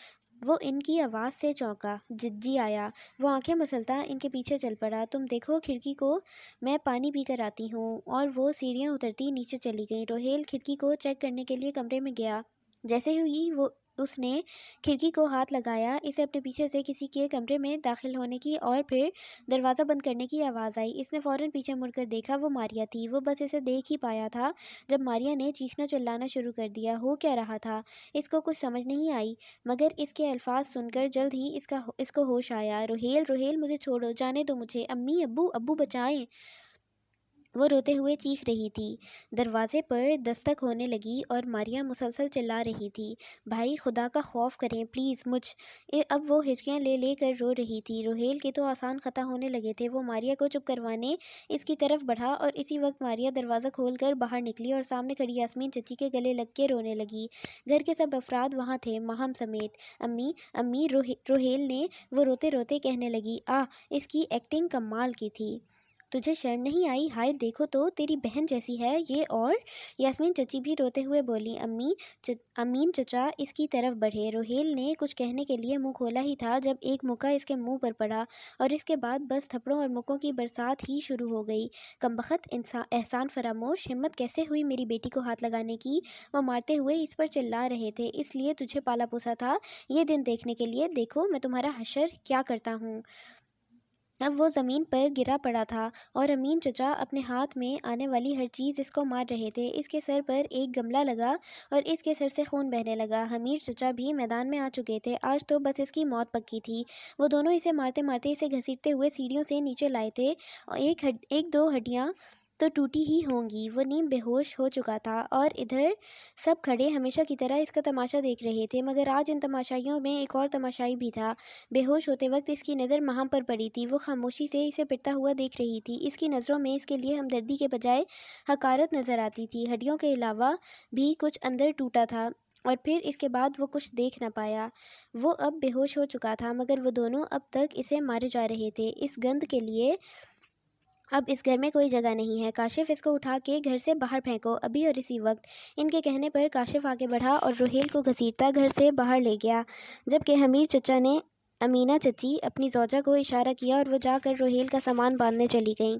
وہ ان کی آواز سے چونکا۔ جی آیا۔ وہ آنکھیں مسلتا ان کے پیچھے چل پڑا۔ تم دیکھو کھڑکی کو، میں پانی پی کر آتی ہوں۔ اور وہ سیڑھیاں اترتی نیچے چلی گئیں۔ روہیل کھڑکی کو چیک کرنے کے لیے کمرے میں گیا۔ جیسے ہی اس نے کھڑکی کو ہاتھ لگایا، اسے اپنے پیچھے سے کسی کے کمرے میں داخل ہونے کی اور پھر دروازہ بند کرنے کی آواز آئی۔ اس نے فوراً پیچھے مڑ کر دیکھا، وہ ماریا تھی۔ وہ بس اسے دیکھ ہی پایا تھا جب ماریا نے چیخنا چلانا شروع کر دیا۔ ہو کیا رہا تھا اس کو کچھ سمجھ نہیں آئی، مگر اس کے الفاظ سن کر جلد ہی اس کو ہوش آیا۔ روہیل، روہیل، مجھے چھوڑو، جانے دو مجھے، امی، ابو، ابو بچائیں۔ وہ روتے ہوئے چیخ رہی تھی۔ دروازے پر دستک ہونے لگی اور ماریا مسلسل چلا رہی تھی، بھائی خدا کا خوف کریں پلیز اب وہ ہچکیاں لے لے کر رو رہی تھی۔ روہیل کے تو آسان خطا ہونے لگے تھے۔ وہ ماریا کو چپ کروانے اس کی طرف بڑھا اور اسی وقت ماریا دروازہ کھول کر باہر نکلی اور سامنے کھڑی یاسمین چچی کے گلے لگ کے رونے لگی۔ گھر کے سب افراد وہاں تھے، ماہم سمیت۔ امی، امی، روہیل نے وہ روتے روتے کہنے لگی۔ اس کی ایکٹنگ کمال کی تھی۔ تجھے شرم نہیں آئی؟ ہائے دیکھو تو، تیری بہن جیسی ہے یہ۔ اور یاسمین چچی بھی روتے ہوئے بولی۔ امین چچا اس کی طرف بڑھے۔ روہیل نے کچھ کہنے کے لیے منہ کھولا ہی تھا جب ایک مکہ اس کے منہ پر پڑا اور اس کے بعد بس تھپڑوں اور مکوں کی برسات ہی شروع ہو گئی۔ کمبخت، احسان فراموش، ہمت کیسے ہوئی میری بیٹی کو ہاتھ لگانے کی؟ وہ مارتے ہوئے اس پر چلا رہے تھے، اس لیے تجھے پالا پوسا تھا یہ دن دیکھنے کے لیے، دیکھو میں تمہارا حشر کیا کرتا ہوں۔ اب وہ زمین پر گرا پڑا تھا اور امین چچا اپنے ہاتھ میں آنے والی ہر چیز اس کو مار رہے تھے۔ اس کے سر پر ایک گملہ لگا اور اس کے سر سے خون بہنے لگا۔ حمیر چچا بھی میدان میں آ چکے تھے، آج تو بس اس کی موت پکی تھی۔ وہ دونوں اسے مارتے مارتے اسے گھسیٹتے ہوئے سیڑھیوں سے نیچے لائے تھے، ایک دو ہڈیاں تو ٹوٹی ہی ہوں گی۔ وہ نیم بے ہوش ہو چکا تھا اور ادھر سب کھڑے ہمیشہ کی طرح اس کا تماشا دیکھ رہے تھے، مگر آج ان تماشائیوں میں ایک اور تماشائی بھی تھا۔ بے ہوش ہوتے وقت اس کی نظر ماہم پر پڑی تھی، وہ خاموشی سے اسے پٹتا ہوا دیکھ رہی تھی۔ اس کی نظروں میں اس کے لیے ہمدردی کے بجائے حقارت نظر آتی تھی۔ ہڈیوں کے علاوہ بھی کچھ اندر ٹوٹا تھا اور پھر اس کے بعد وہ کچھ دیکھ نہ پایا۔ وہ اب بے ہوش ہو چکا تھا، مگر وہ دونوں اب تک اسے مارے جا رہے تھے۔ اس گند کے لیے اب اس گھر میں کوئی جگہ نہیں ہے، کاشف اس کو اٹھا کے گھر سے باہر پھینکو، ابھی اور اسی وقت۔ ان کے کہنے پر کاشف آگے بڑھا اور روہیل کو گھسیٹتا گھر سے باہر لے گیا، جبکہ حمیر چچا نے امینہ چچی اپنی زوجہ کو اشارہ کیا اور وہ جا کر روہیل کا سامان باندھنے چلی گئیں۔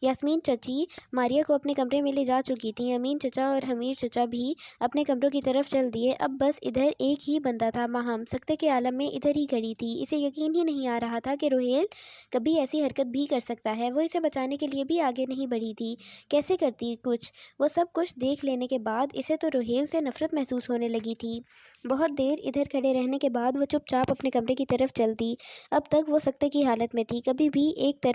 یاسمین چچی ماریا کو اپنے کمرے میں لے جا چکی تھیں، امین چچا اور حمیر چچا بھی اپنے کمروں کی طرف چل دیے۔ اب بس ادھر ایک ہی بندہ تھا، ماہم سکتے کے عالم میں ادھر ہی کھڑی تھی۔ اسے یقین ہی نہیں آ رہا تھا کہ روہیل کبھی ایسی حرکت بھی کر سکتا ہے۔ وہ اسے بچانے کے لیے بھی آگے نہیں بڑھی تھی، کیسے کرتی کچھ؟ وہ سب کچھ دیکھ لینے کے بعد اسے تو روہیل سے نفرت محسوس ہونے لگی تھی۔ بہت دیر ادھر کھڑے رہنے کے بعد وہ چپ چاپ اپنے کمرے کی طرف چل دی۔ اب تک وہ سکتے کی حالت میں تھی، کبھی بھی ایک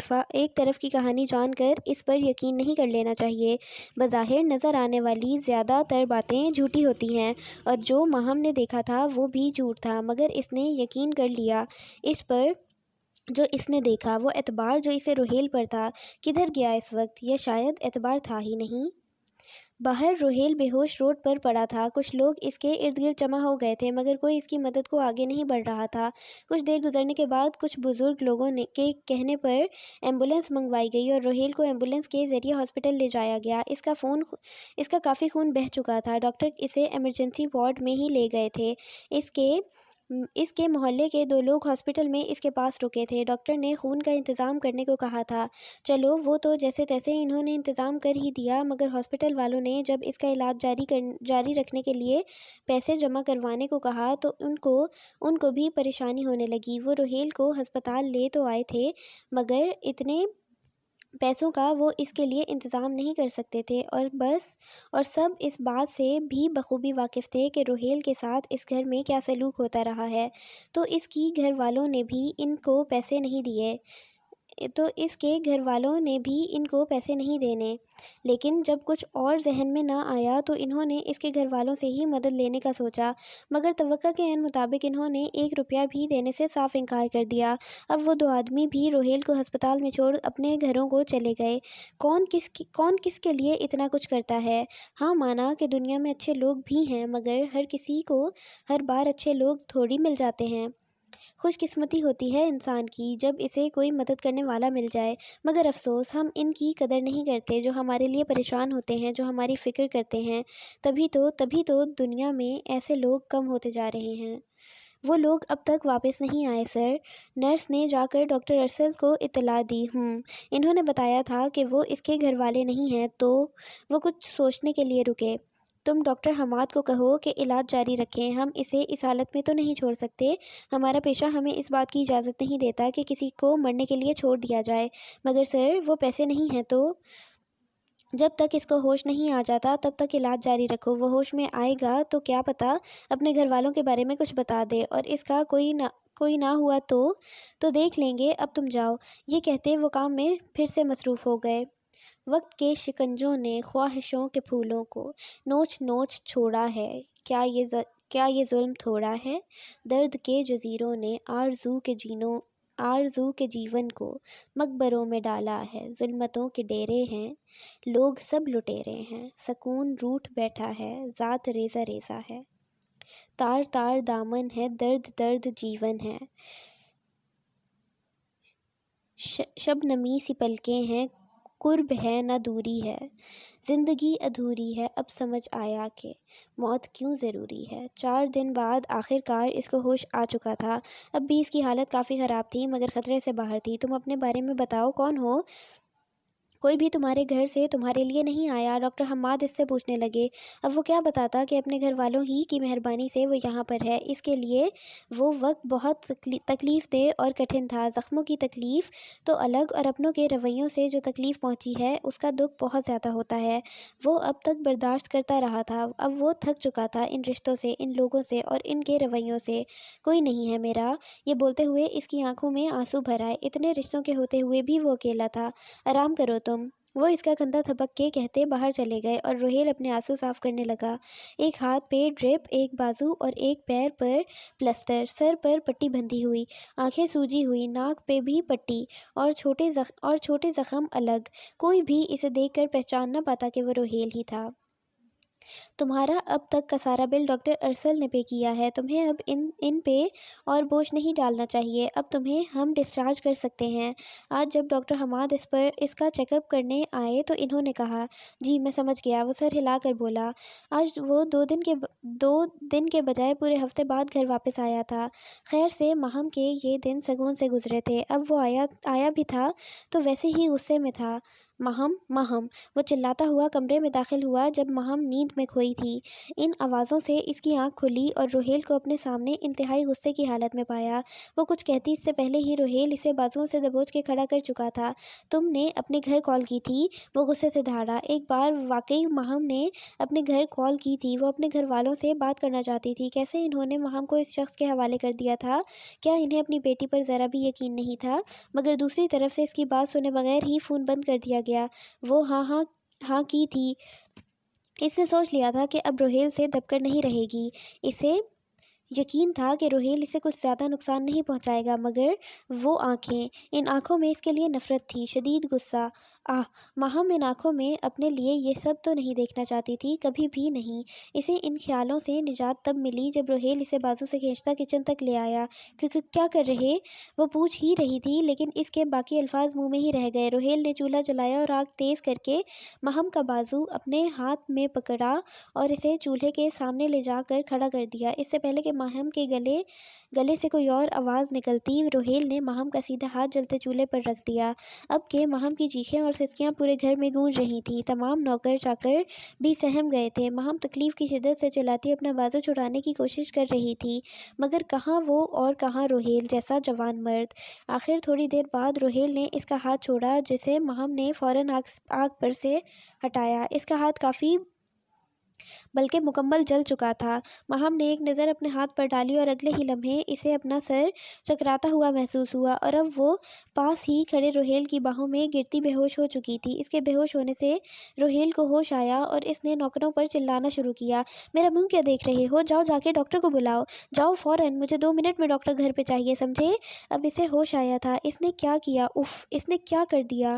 طرف کی کہانی جان کر اس پر یقین نہیں کر لینا چاہیے۔ بظاہر نظر آنے والی زیادہ تر باتیں جھوٹی ہوتی ہیں اور جو ماہم نے دیکھا تھا وہ بھی جھوٹ تھا، مگر اس نے یقین کر لیا اس پر جو اس نے دیکھا۔ وہ اعتبار جو اسے روہیل پر تھا کدھر گیا اس وقت؟ یا شاید اعتبار تھا ہی نہیں۔ باہر روہیل بے ہوش روڈ پر پڑا تھا، کچھ لوگ اس کے ارد گرد جمع ہو گئے تھے، مگر کوئی اس کی مدد کو آگے نہیں بڑھ رہا تھا۔ کچھ دیر گزرنے کے بعد کچھ بزرگ لوگوں کے کہنے پر ایمبولینس منگوائی گئی اور روہیل کو ایمبولینس کے ذریعے ہاسپٹل لے جایا گیا۔ اس کا کافی خون بہہ چکا تھا، ڈاکٹر اسے ایمرجنسی وارڈ میں ہی لے گئے تھے۔ اس کے اس کے محلے کے 2 لوگ ہاسپٹل میں اس کے پاس رکے تھے۔ ڈاکٹر نے خون کا انتظام کرنے کو کہا تھا۔ چلو وہ تو جیسے تیسے انہوں نے انتظام کر ہی دیا، مگر ہاسپٹل والوں نے جب اس کا علاج جاری رکھنے کے لیے پیسے جمع کروانے کو کہا تو ان کو بھی پریشانی ہونے لگی۔ وہ روہیل کو ہسپتال لے تو آئے تھے، مگر اتنے پیسوں کا وہ اس کے لیے انتظام نہیں کر سکتے تھے، اور سب اس بات سے بھی بخوبی واقف تھے کہ روہیل کے ساتھ اس گھر میں کیا سلوک ہوتا رہا ہے، تو اس کے گھر والوں نے بھی ان کو پیسے نہیں دینے۔ لیکن جب کچھ اور ذہن میں نہ آیا تو انہوں نے اس کے گھر والوں سے ہی مدد لینے کا سوچا، مگر توقع کے عین مطابق انہوں نے 1 روپیہ بھی دینے سے صاف انکار کر دیا۔ اب وہ 2 آدمی بھی روہیل کو ہسپتال میں چھوڑ اپنے گھروں کو چلے گئے۔ کون کس کے لیے اتنا کچھ کرتا ہے؟ ہاں، مانا کہ دنیا میں اچھے لوگ بھی ہیں، مگر ہر کسی کو ہر بار اچھے لوگ تھوڑی مل جاتے ہیں۔ خوش قسمتی ہوتی ہے انسان کی جب اسے کوئی مدد کرنے والا مل جائے، مگر افسوس ہم ان کی قدر نہیں کرتے جو ہمارے لیے پریشان ہوتے ہیں، جو ہماری فکر کرتے ہیں۔ تبھی تو دنیا میں ایسے لوگ کم ہوتے جا رہے ہیں۔ وہ لوگ اب تک واپس نہیں آئے سر۔ نرس نے جا کر ڈاکٹر ارسل کو اطلاع دی۔ انہوں نے بتایا تھا کہ وہ اس کے گھر والے نہیں ہیں۔ تو وہ کچھ سوچنے کے لیے رکے۔ تم ڈاکٹر حماد کو کہو کہ علاج جاری رکھیں، ہم اسے اس حالت میں تو نہیں چھوڑ سکتے، ہمارا پیشہ ہمیں اس بات کی اجازت نہیں دیتا کہ کسی کو مرنے کے لیے چھوڑ دیا جائے، مگر سر وہ پیسے نہیں ہیں تو جب تک اس کو ہوش نہیں آ جاتا تب تک علاج جاری رکھو، وہ ہوش میں آئے گا تو کیا پتا اپنے گھر والوں کے بارے میں کچھ بتا دے، اور اس کا کوئی نہ ہوا تو دیکھ لیں گے، اب تم جاؤ۔ یہ کہتے وہ کام میں پھر سے مصروف ہو گئے۔ وقت کے شکنجوں نے خواہشوں کے پھولوں کو نوچ چھوڑا ہے، کیا یہ ظلم تھوڑا ہے؟ درد کے جزیروں نے آرزو کے جیون کو مقبروں میں ڈالا ہے، ظلمتوں کے ڈیرے ہیں، لوگ سب لٹیرے ہیں، سکون روٹھ بیٹھا ہے، ذات ریزہ ریزہ ہے، تار تار دامن ہے، درد درد جیون ہے، شبنمی سی پلکیں ہیں، قرب ہے نہ دوری ہے، زندگی ادھوری ہے، اب سمجھ آیا کہ موت کیوں ضروری ہے۔ 4 دن بعد آخر کار اس کو ہوش آ چکا تھا۔ اب بھی اس کی حالت کافی خراب تھی، مگر خطرے سے باہر تھی۔ تم اپنے بارے میں بتاؤ، کون ہو؟ کوئی بھی تمہارے گھر سے تمہارے لیے نہیں آیا؟ ڈاکٹر حماد اس سے پوچھنے لگے۔ اب وہ کیا بتاتا کہ اپنے گھر والوں ہی کی مہربانی سے وہ یہاں پر ہے۔ اس کے لیے وہ وقت بہت تکلیف دہ اور کٹھن تھا۔ زخموں کی تکلیف تو الگ، اور اپنوں کے رویوں سے جو تکلیف پہنچی ہے اس کا دکھ بہت زیادہ ہوتا ہے۔ وہ اب تک برداشت کرتا رہا تھا، اب وہ تھک چکا تھا ان رشتوں سے، ان لوگوں سے اور ان کے رویوں سے۔ کوئی نہیں ہے میرا۔ یہ بولتے ہوئے اس کی آنکھوں میں آنسو بھر آئے۔ اتنے رشتوں کے ہوتے ہوئے بھی وہ اکیلا تھا۔ آرام کرو تم، وہ اس کا کندھا تھپک کے کہتے باہر چلے گئے، اور روہیل اپنے آنسو صاف کرنے لگا۔ ایک ہاتھ پہ ڈرپ، ایک بازو اور ایک پیر پر پلسٹر، سر پر پٹی بندھی ہوئی، آنکھیں سوجی ہوئی، ناک پہ بھی پٹی، اور چھوٹے زخم الگ۔ کوئی بھی اسے دیکھ کر پہچان نہ پاتا کہ وہ روہیل ہی تھا۔ تمہارا اب تک کا سارا بل ڈاکٹر ارسل نے پے کیا ہے، تمہیں اب ان پہ اور بوجھ نہیں ڈالنا چاہیے، اب تمہیں ہم ڈسچارج کر سکتے ہیں۔ آج جب ڈاکٹر حماد اس کا چیک اپ کرنے آئے تو انہوں نے کہا، جی میں سمجھ گیا۔ وہ سر ہلا کر بولا۔ آج وہ 2 دن کے بجائے پورے ہفتے بعد گھر واپس آیا تھا۔ خیر سے ماہم کے یہ دن سکون سے گزرے تھے۔ اب وہ آیا بھی تھا تو ویسے ہی غصے میں تھا۔ ماہم وہ چلاتا ہوا کمرے میں داخل ہوا جب ماہم نیند میں کھوئی تھی۔ ان آوازوں سے اس کی آنکھ کھلی اور روہیل کو اپنے سامنے انتہائی غصے کی حالت میں پایا۔ وہ کچھ کہتی اس سے پہلے ہی روہیل اسے بازوؤں سے دبوچ کے کھڑا کر چکا تھا۔ تم نے اپنے گھر کال کی تھی؟ وہ غصے سے دھاڑا۔ ایک بار واقعی ماہم نے اپنے گھر کال کی تھی، وہ اپنے گھر والوں سے بات کرنا چاہتی تھی۔ کیسے انہوں نے ماہم کو اس شخص کے حوالے کر دیا تھا؟ کیا انہیں اپنی بیٹی پر ذرا بھی یقین نہیں تھا؟ مگر دوسری طرف سے اس کی بات سنے بغیر ہی فون بند کر دیا گیا۔ وہ ہاں کی تھی۔ اس نے سوچ لیا تھا کہ اب روہیل سے دب کر نہیں رہے گی۔ اسے یقین تھا کہ روہیل اسے کچھ زیادہ نقصان نہیں پہنچائے گا، مگر وہ آنکھیں، ان آنکھوں میں اس کے لیے نفرت تھی، شدید غصہ۔ آہ! ماہم ان آنکھوں میں اپنے لیے یہ سب تو نہیں دیکھنا چاہتی تھی، کبھی بھی نہیں۔ اسے ان خیالوں سے نجات تب ملی جب روہیل اسے بازو سے کھینچتا کچن تک لے آیا۔ کیا کر رہے؟ وہ پوچھ ہی رہی تھی لیکن اس کے باقی الفاظ منہ میں ہی رہ گئے۔ روہیل نے چولہا جلایا اور آگ تیز کر کے ماہم کا بازو اپنے ہاتھ میں پکڑا اور اسے چولہے کے سامنے لے جا کر کھڑا کر دیا۔ اس سے پہلے کہ ماہم کے گلے سے کوئی اور آواز نکلتی، روہیل نے ماہم کا سیدھا ہاتھ جلتے چولہے پر رکھ دیا۔ اب کہ ماہم کی چیخیں اور سسکیاں پورے گھر میں گونج رہی تھیں، تمام نوکر چاکر بھی سہم گئے تھے۔ ماہم تکلیف کی شدت سے چلاتی اپنا بازو چھڑانے کی کوشش کر رہی تھی، مگر کہاں وہ اور کہاں روہیل جیسا جوان مرد۔ آخر تھوڑی دیر بعد روہیل نے اس کا ہاتھ چھوڑا، جسے ماہم نے فوراً آگ پر سے ہٹایا۔ اس کا ہاتھ کافی بلکہ مکمل جل چکا تھا۔ ماہم نے ایک نظر اپنے ہاتھ پر ڈالی اور اگلے ہی لمحے اسے اپنا سر چکراتا ہوا محسوس ہوا اور اب وہ پاس ہی کھڑے روہیل کی باہوں میں گرتی بے ہوش ہو چکی تھی۔ اس کے بے ہوش ہونے سے روہیل کو ہوش آیا اور اس نے نوکروں پر چلانا شروع کیا، میرا منہ کیا دیکھ رہے ہو؟ جاؤ جا کے ڈاکٹر کو بلاؤ، جاؤ فوراً، مجھے 2 منٹ میں ڈاکٹر گھر پہ چاہیے، سمجھے؟ اب اسے ہوش آیا تھا، اس نے کیا کیا؟ اف! اس نے کیا کر دیا؟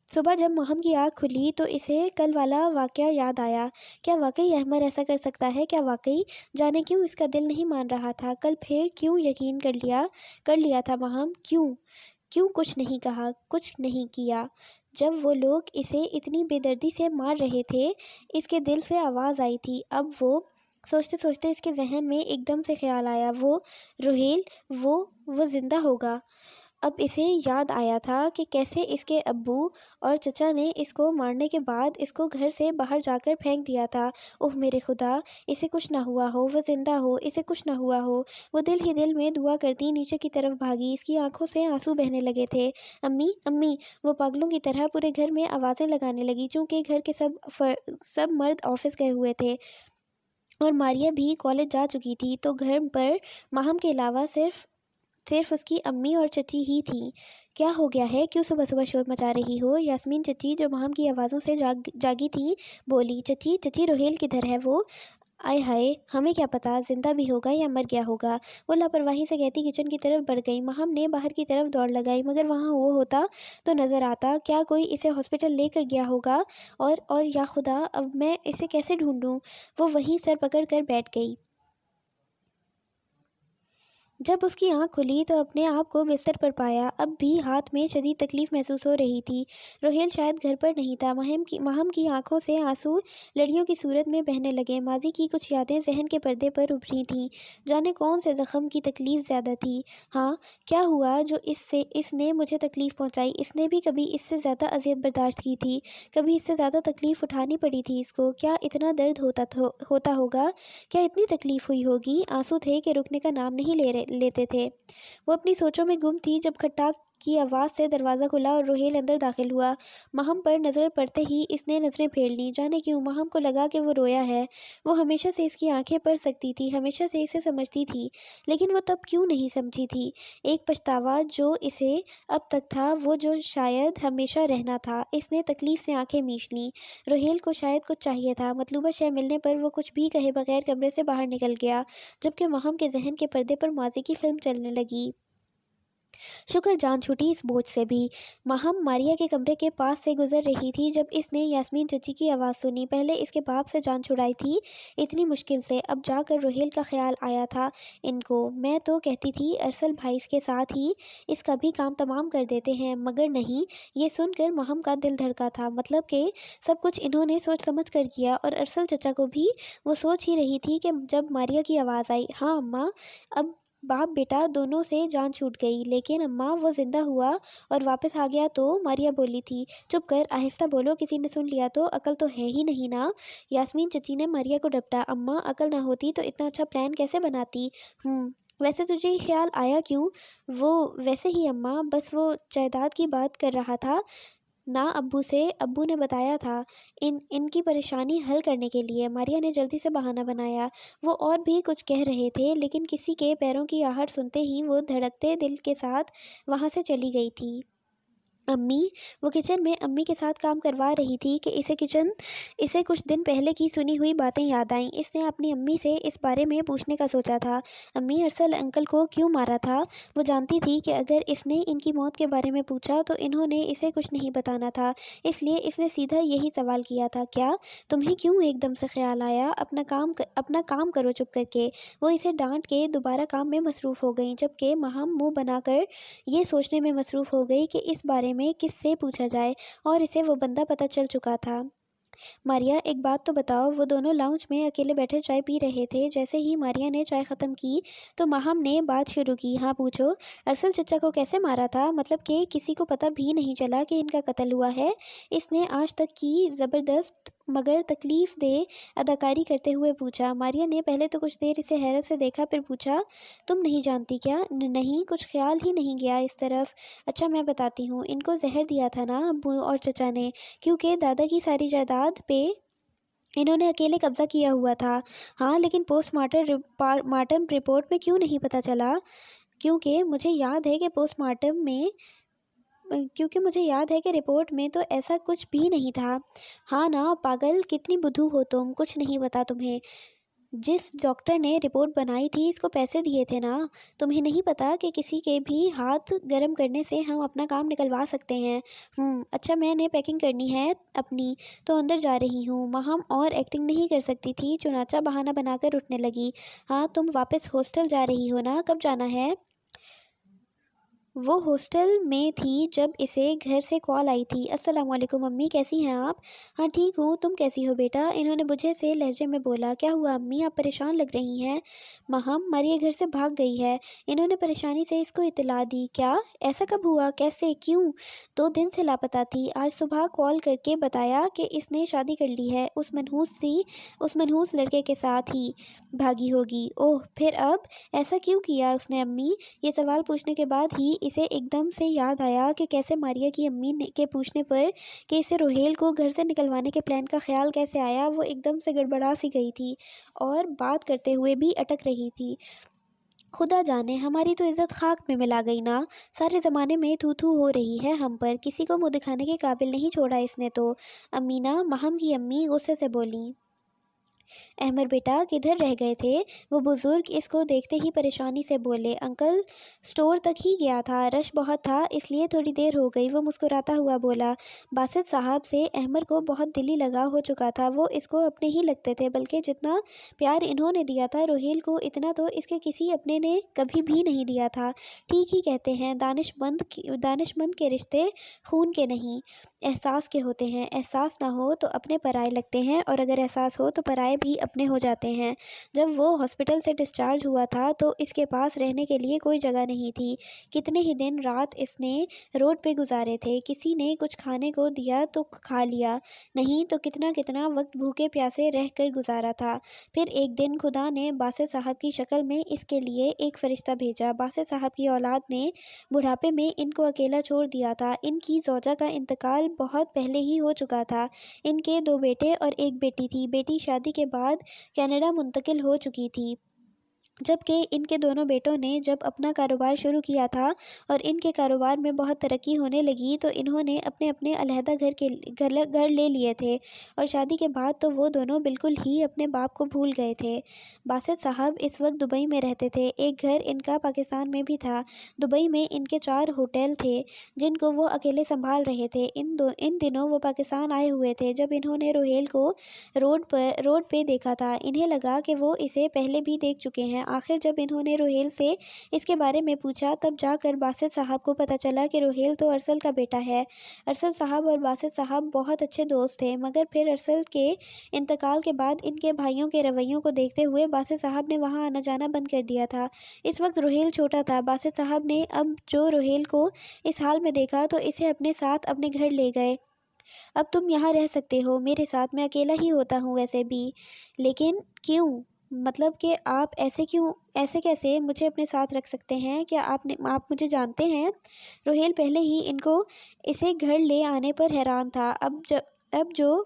صبح جب ماہم کی آنکھ کھلی تو اسے کل والا واقعہ یاد آیا۔ کیا واقعی احمد ایسا کر سکتا ہے؟ کیا واقعی؟ جانے کیوں اس کا دل نہیں مان رہا تھا؟ کل پھر کیوں یقین کر لیا تھا ماہم؟ کیوں کچھ نہیں کہا، کچھ نہیں کیا؟ جب وہ لوگ اسے اتنی بے دردی سے مار رہے تھے، اس کے دل سے آواز آئی تھی۔ اب وہ سوچتے سوچتے اس کے ذہن میں ایک دم سے خیال آیا، وہ روہیل، وہ زندہ ہوگا۔ اب اسے یاد آیا تھا کہ کیسے اس کے ابو اور چچا نے اس کو مارنے کے بعد اس کو گھر سے باہر جا کر پھینک دیا تھا۔ اوہ میرے خدا، اسے کچھ نہ ہوا ہو، وہ زندہ ہو، اسے کچھ نہ ہوا ہو۔ وہ دل ہی دل میں دعا کرتی نیچے کی طرف بھاگی، اس کی آنکھوں سے آنسو بہنے لگے تھے۔ امی، امی! وہ پاگلوں کی طرح پورے گھر میں آوازیں لگانے لگی، چونکہ گھر کے سب مرد آفس گئے ہوئے تھے اور ماریا بھی کالج جا چکی تھی، تو گھر پر ماہم کے علاوہ صرف اس کی امی اور چچی ہی تھیں۔ کیا ہو گیا ہے؟ کیوں صبح صبح شور مچا رہی ہو؟ یاسمین چچی جو ماہم کی آوازوں سے جاگی تھی بولی، چچی روہیل کدھر ہے؟ وہ آئے ہائے، ہمیں کیا پتا زندہ بھی ہوگا یا مر گیا ہوگا، وہ لاپرواہی سے کہتی کچن کی طرف بڑھ گئی۔ ماہم نے باہر کی طرف دوڑ لگائی، مگر وہاں وہ ہوتا تو نظر آتا، کیا کوئی اسے ہاسپٹل لے کر گیا ہوگا؟ اور یا خدا، اب میں اسے کیسے ڈھونڈوں؟ وہ وہیں سر پکڑ کر بیٹھ گئی۔ جب اس کی آنکھ کھلی تو اپنے آپ کو بستر پر پایا، اب بھی ہاتھ میں شدید تکلیف محسوس ہو رہی تھی۔ روہیل شاید گھر پر نہیں تھا۔ ماہم کی آنکھوں سے آنسو لڑیوں کی صورت میں بہنے لگے، ماضی کی کچھ یادیں ذہن کے پردے پر ابھری تھیں، جانے کون سے زخم کی تکلیف زیادہ تھی۔ ہاں، کیا ہوا جو اس نے مجھے تکلیف پہنچائی؟ اس نے بھی کبھی اس سے زیادہ اذیت برداشت کی تھی، کبھی اس سے زیادہ تکلیف اٹھانی پڑی تھی اس کو؟ کیا اتنا درد ہوتا ہوگا؟ کیا اتنی تکلیف ہوئی ہوگی؟ آنسو تھے کہ رکنے کا نام نہیں لیتے تھے۔ وہ اپنی سوچوں میں گم تھی جب کھٹ ٹاک کی آواز سے دروازہ کھلا اور روہیل اندر داخل ہوا۔ ماہم پر نظر پڑتے ہی اس نے نظریں پھیر لیں، جانے کیوں ماہم کو لگا کہ وہ رویا ہے۔ وہ ہمیشہ سے اس کی آنکھیں پڑھ سکتی تھی، ہمیشہ سے اسے سمجھتی تھی، لیکن وہ تب کیوں نہیں سمجھی تھی؟ ایک پچھتاوا جو اسے اب تک تھا، وہ جو شاید ہمیشہ رہنا تھا۔ اس نے تکلیف سے آنکھیں میچ لیں۔ روہیل کو شاید کچھ چاہیے تھا، مطلوبہ شے ملنے پر وہ کچھ بھی کہے بغیر کمرے سے باہر نکل گیا، جبکہ ماہم کے ذہن کے پردے پر ماضی کی فلم چلنے لگی۔ شکر جان چھوٹی اس بوجھ سے بھی۔ ماہم ماریا کے کمرے کے پاس سے گزر رہی تھی جب اس نے یاسمین چچی کی آواز سنی۔ پہلے اس کے باپ سے جان چھڑائی تھی اتنی مشکل سے، اب جا کر روہیل کا خیال آیا تھا ان کو۔ میں تو کہتی تھی ارسل بھائی کے ساتھ ہی اس کا بھی کام تمام کر دیتے ہیں، مگر نہیں۔ یہ سن کر ماہم کا دل دھڑکا تھا، مطلب کہ سب کچھ انہوں نے سوچ سمجھ کر کیا، اور ارسل چچا کو بھی۔ وہ سوچ ہی رہی تھی کہ جب ماریا کی آواز آئی، ہاں اماں۔ اب باپ بیٹا دونوں سے جان چھوٹ گئی، لیکن اماں وہ زندہ ہوا اور واپس آ گیا تو؟ ماریا بولی تھی۔ چپ کر، آہستہ بولو، کسی نے سن لیا تو؟ عقل تو ہے ہی نہیں نا؟ یاسمین چچی نے ماریا کو ڈپٹا۔ اماں، عقل نہ ہوتی تو اتنا اچھا پلان کیسے بناتی؟ ویسے تجھے یہ خیال آیا کیوں؟ وہ ویسے ہی اماں، بس وہ جائیداد کی بات کر رہا تھا نا ابو سے، ابو نے بتایا تھا ان کی پریشانی حل کرنے کے لیے۔ ماریا نے جلدی سے بہانہ بنایا۔ وہ اور بھی کچھ کہہ رہے تھے، لیکن کسی کے پیروں کی آہٹ سنتے ہی وہ دھڑکتے دل کے ساتھ وہاں سے چلی گئی تھی۔ امی وہ کچن میں امی کے ساتھ کام کروا رہی تھی کہ اسے کچھ دن پہلے کی سنی ہوئی باتیں یاد آئیں۔ اس نے اپنی امی سے اس بارے میں پوچھنے کا سوچا تھا، امی ارسل انکل کو کیوں مارا تھا؟ وہ جانتی تھی کہ اگر اس نے ان کی موت کے بارے میں پوچھا تو انہوں نے اسے کچھ نہیں بتانا تھا، اس لیے اس نے سیدھا یہی سوال کیا تھا، کیا تمہیں کیوں ایک دم سے خیال آیا؟ اپنا کام کرو چپ کر کے۔ وہ اسے ڈانٹ کے دوبارہ کام میں مصروف ہو گئیں، جبکہ مہم منہ بنا کر یہ سوچنے میں مصروف ہو گئی کہ اس بارے میں کس سے پوچھا جائے، اور اسے وہ بندہ پتہ چل چکا تھا۔ ماریا ایک بات تو بتاؤ۔ وہ دونوں لاؤنج میں اکیلے بیٹھے چائے پی رہے تھے۔ جیسے ہی ماریا نے چائے ختم کی تو ماہم نے بات شروع کی، ہاں پوچھو، ارسل چچا کو کیسے مارا تھا؟ مطلب کہ کسی کو پتہ بھی نہیں چلا کہ ان کا قتل ہوا ہے؟ اس نے آج تک کی زبردست مگر تکلیف دہ اداکاری کرتے ہوئے پوچھا۔ ماریا نے پہلے تو کچھ دیر اسے حیرت سے دیکھا، پھر پوچھا، تم نہیں جانتی کیا؟ نہیں، کچھ خیال ہی نہیں گیا اس طرف۔ اچھا میں بتاتی ہوں، ان کو زہر دیا تھا نا ابو اور چچا نے، کیونکہ دادا کی ساری جائیداد پہ انہوں نے اکیلے قبضہ کیا ہوا تھا۔ ہاں لیکن پوسٹ مارٹم رپورٹ میں کیوں نہیں پتہ چلا؟ کیونکہ مجھے یاد ہے کہ رپورٹ میں تو ایسا کچھ بھی نہیں تھا۔ ہاں نا پاگل، کتنی بدھو ہو تم، کچھ نہیں پتا تمہیں؟ جس ڈاکٹر نے رپورٹ بنائی تھی اس کو پیسے دیے تھے نا۔ تمہیں نہیں پتا کہ کسی کے بھی ہاتھ گرم کرنے سے ہم اپنا کام نکلوا سکتے ہیں؟ اچھا میں نے پیکنگ کرنی ہے اپنی، تو اندر جا رہی ہوں۔ مہم اور ایکٹنگ نہیں کر سکتی تھی، چنانچہ بہانہ بنا کر اٹھنے لگی۔ ہاں تم واپس ہاسٹل جا رہی ہو نا، کب جانا ہے؟ وہ ہاسٹل میں تھی جب اسے گھر سے کال آئی تھی۔ السلام علیکم امی، کیسی ہیں آپ؟ ہاں ٹھیک ہوں، تم کیسی ہو بیٹا؟ انہوں نے بجھے سے لہجے میں بولا۔ کیا ہوا امی، آپ پریشان لگ رہی ہیں؟ مہم، ماریا گھر سے بھاگ گئی ہے، انہوں نے پریشانی سے اس کو اطلاع دی۔ کیا؟ ایسا کب ہوا؟ کیسے؟ کیوں؟ 2 دن سے لاپتہ تھی، آج صبح کال کر کے بتایا کہ اس نے شادی کر لی ہے، اس منحوس لڑکے کے ساتھ ہی بھاگی ہوگی۔ اوہ پھر اب ایسا کیوں کیا اس نے امی؟ یہ سوال پوچھنے کے بعد ہی اسے ایک دم سے یاد آیا کہ کیسے ماریا کی امی کے پوچھنے پر کہ اسے روہیل کو گھر سے نکلوانے کے پلان کا خیال کیسے آیا، وہ ایک دم سے گڑبڑا سی گئی تھی اور بات کرتے ہوئے بھی اٹک رہی تھی۔ خدا جانے، ہماری تو عزت خاک میں ملا گئی نا، سارے زمانے میں تھو تھو ہو رہی ہے ہم پر، کسی کو منہ دکھانے کے قابل نہیں چھوڑا اس نے تو۔ امینا، مہم کی امی غصے سے بولیں۔ احمر بیٹا کدھر رہ گئے تھے؟ وہ بزرگ اس کو دیکھتے ہی پریشانی سے بولے۔ انکل سٹور تک ہی گیا تھا، رش بہت تھا اس لیے تھوڑی دیر ہو گئی، وہ مسکراتا ہوا بولا۔ باسط صاحب سے احمر کو بہت دلی لگاؤ ہو چکا تھا، وہ اس کو اپنے ہی لگتے تھے، بلکہ جتنا پیار انہوں نے دیا تھا روہیل کو اتنا تو اس کے کسی اپنے نے کبھی بھی نہیں دیا تھا۔ ٹھیک ہی کہتے ہیں، دانشمند کے رشتے خون کے نہیں احساس کے ہوتے ہیں، احساس نہ ہو تو اپنے پرائے لگتے ہیں، اور اگر احساس ہو تو پرائے بھی اپنے ہو جاتے ہیں۔ جب وہ ہاسپٹل سے ڈسچارج ہوا تھا تو اس کے پاس رہنے کے لیے کوئی جگہ نہیں تھی، کتنے ہی دن رات اس نے روڈ پہ گزارے تھے، کسی نے کچھ کھانے کو دیا تو کھا لیا، نہیں تو کتنا وقت بھوکے پیاسے رہ کر گزارا تھا۔ پھر ایک دن خدا نے باسط صاحب کی شکل میں اس کے لیے ایک فرشتہ بھیجا۔ باسط صاحب کی اولاد نے بڑھاپے میں ان کو اکیلا چھوڑ دیا تھا، ان کی زوجہ کا انتقال بہت پہلے ہی ہو چکا تھا، ان کے 2 بیٹے اور ایک بیٹی تھی، بیٹی شادی کے بعد کینیڈا منتقل ہو چکی تھی، جبکہ ان کے دونوں بیٹوں نے جب اپنا کاروبار شروع کیا تھا اور ان کے کاروبار میں بہت ترقی ہونے لگی تو انہوں نے اپنے علیحدہ گھر لے لیے تھے، اور شادی کے بعد تو وہ دونوں بالکل ہی اپنے باپ کو بھول گئے تھے۔ باسط صاحب اس وقت دبئی میں رہتے تھے، ایک گھر ان کا پاکستان میں بھی تھا، دبئی میں ان کے 4 ہوٹل تھے جن کو وہ اکیلے سنبھال رہے تھے۔ ان دنوں وہ پاکستان آئے ہوئے تھے جب انہوں نے روہیل کو روڈ پہ دیکھا تھا، انہیں لگا کہ وہ اسے پہلے بھی دیکھ چکے ہیں۔ آخر جب انہوں نے روہیل سے اس کے بارے میں پوچھا تب جا کر باسط صاحب کو پتہ چلا کہ روہیل تو ارسل کا بیٹا ہے۔ ارسل صاحب اور باسط صاحب بہت اچھے دوست تھے، مگر پھر ارسل کے انتقال کے بعد ان کے بھائیوں کے رویوں کو دیکھتے ہوئے باسط صاحب نے وہاں آنا جانا بند کر دیا تھا۔ اس وقت روہیل چھوٹا تھا، باسط صاحب نے اب جو روہیل کو اس حال میں دیکھا تو اسے اپنے ساتھ اپنے گھر لے گئے۔ اب تم یہاں رہ سکتے ہو میرے ساتھ، میں اکیلا ہی ہوتا ہوں ویسے بھی۔ لیکن کیوں؟ مطلب کہ آپ ایسے کیسے مجھے اپنے ساتھ رکھ سکتے ہیں؟ کیا آپ مجھے جانتے ہیں؟ روہیل پہلے ہی ان کو اسے گھر لے آنے پر حیران تھا، اب جو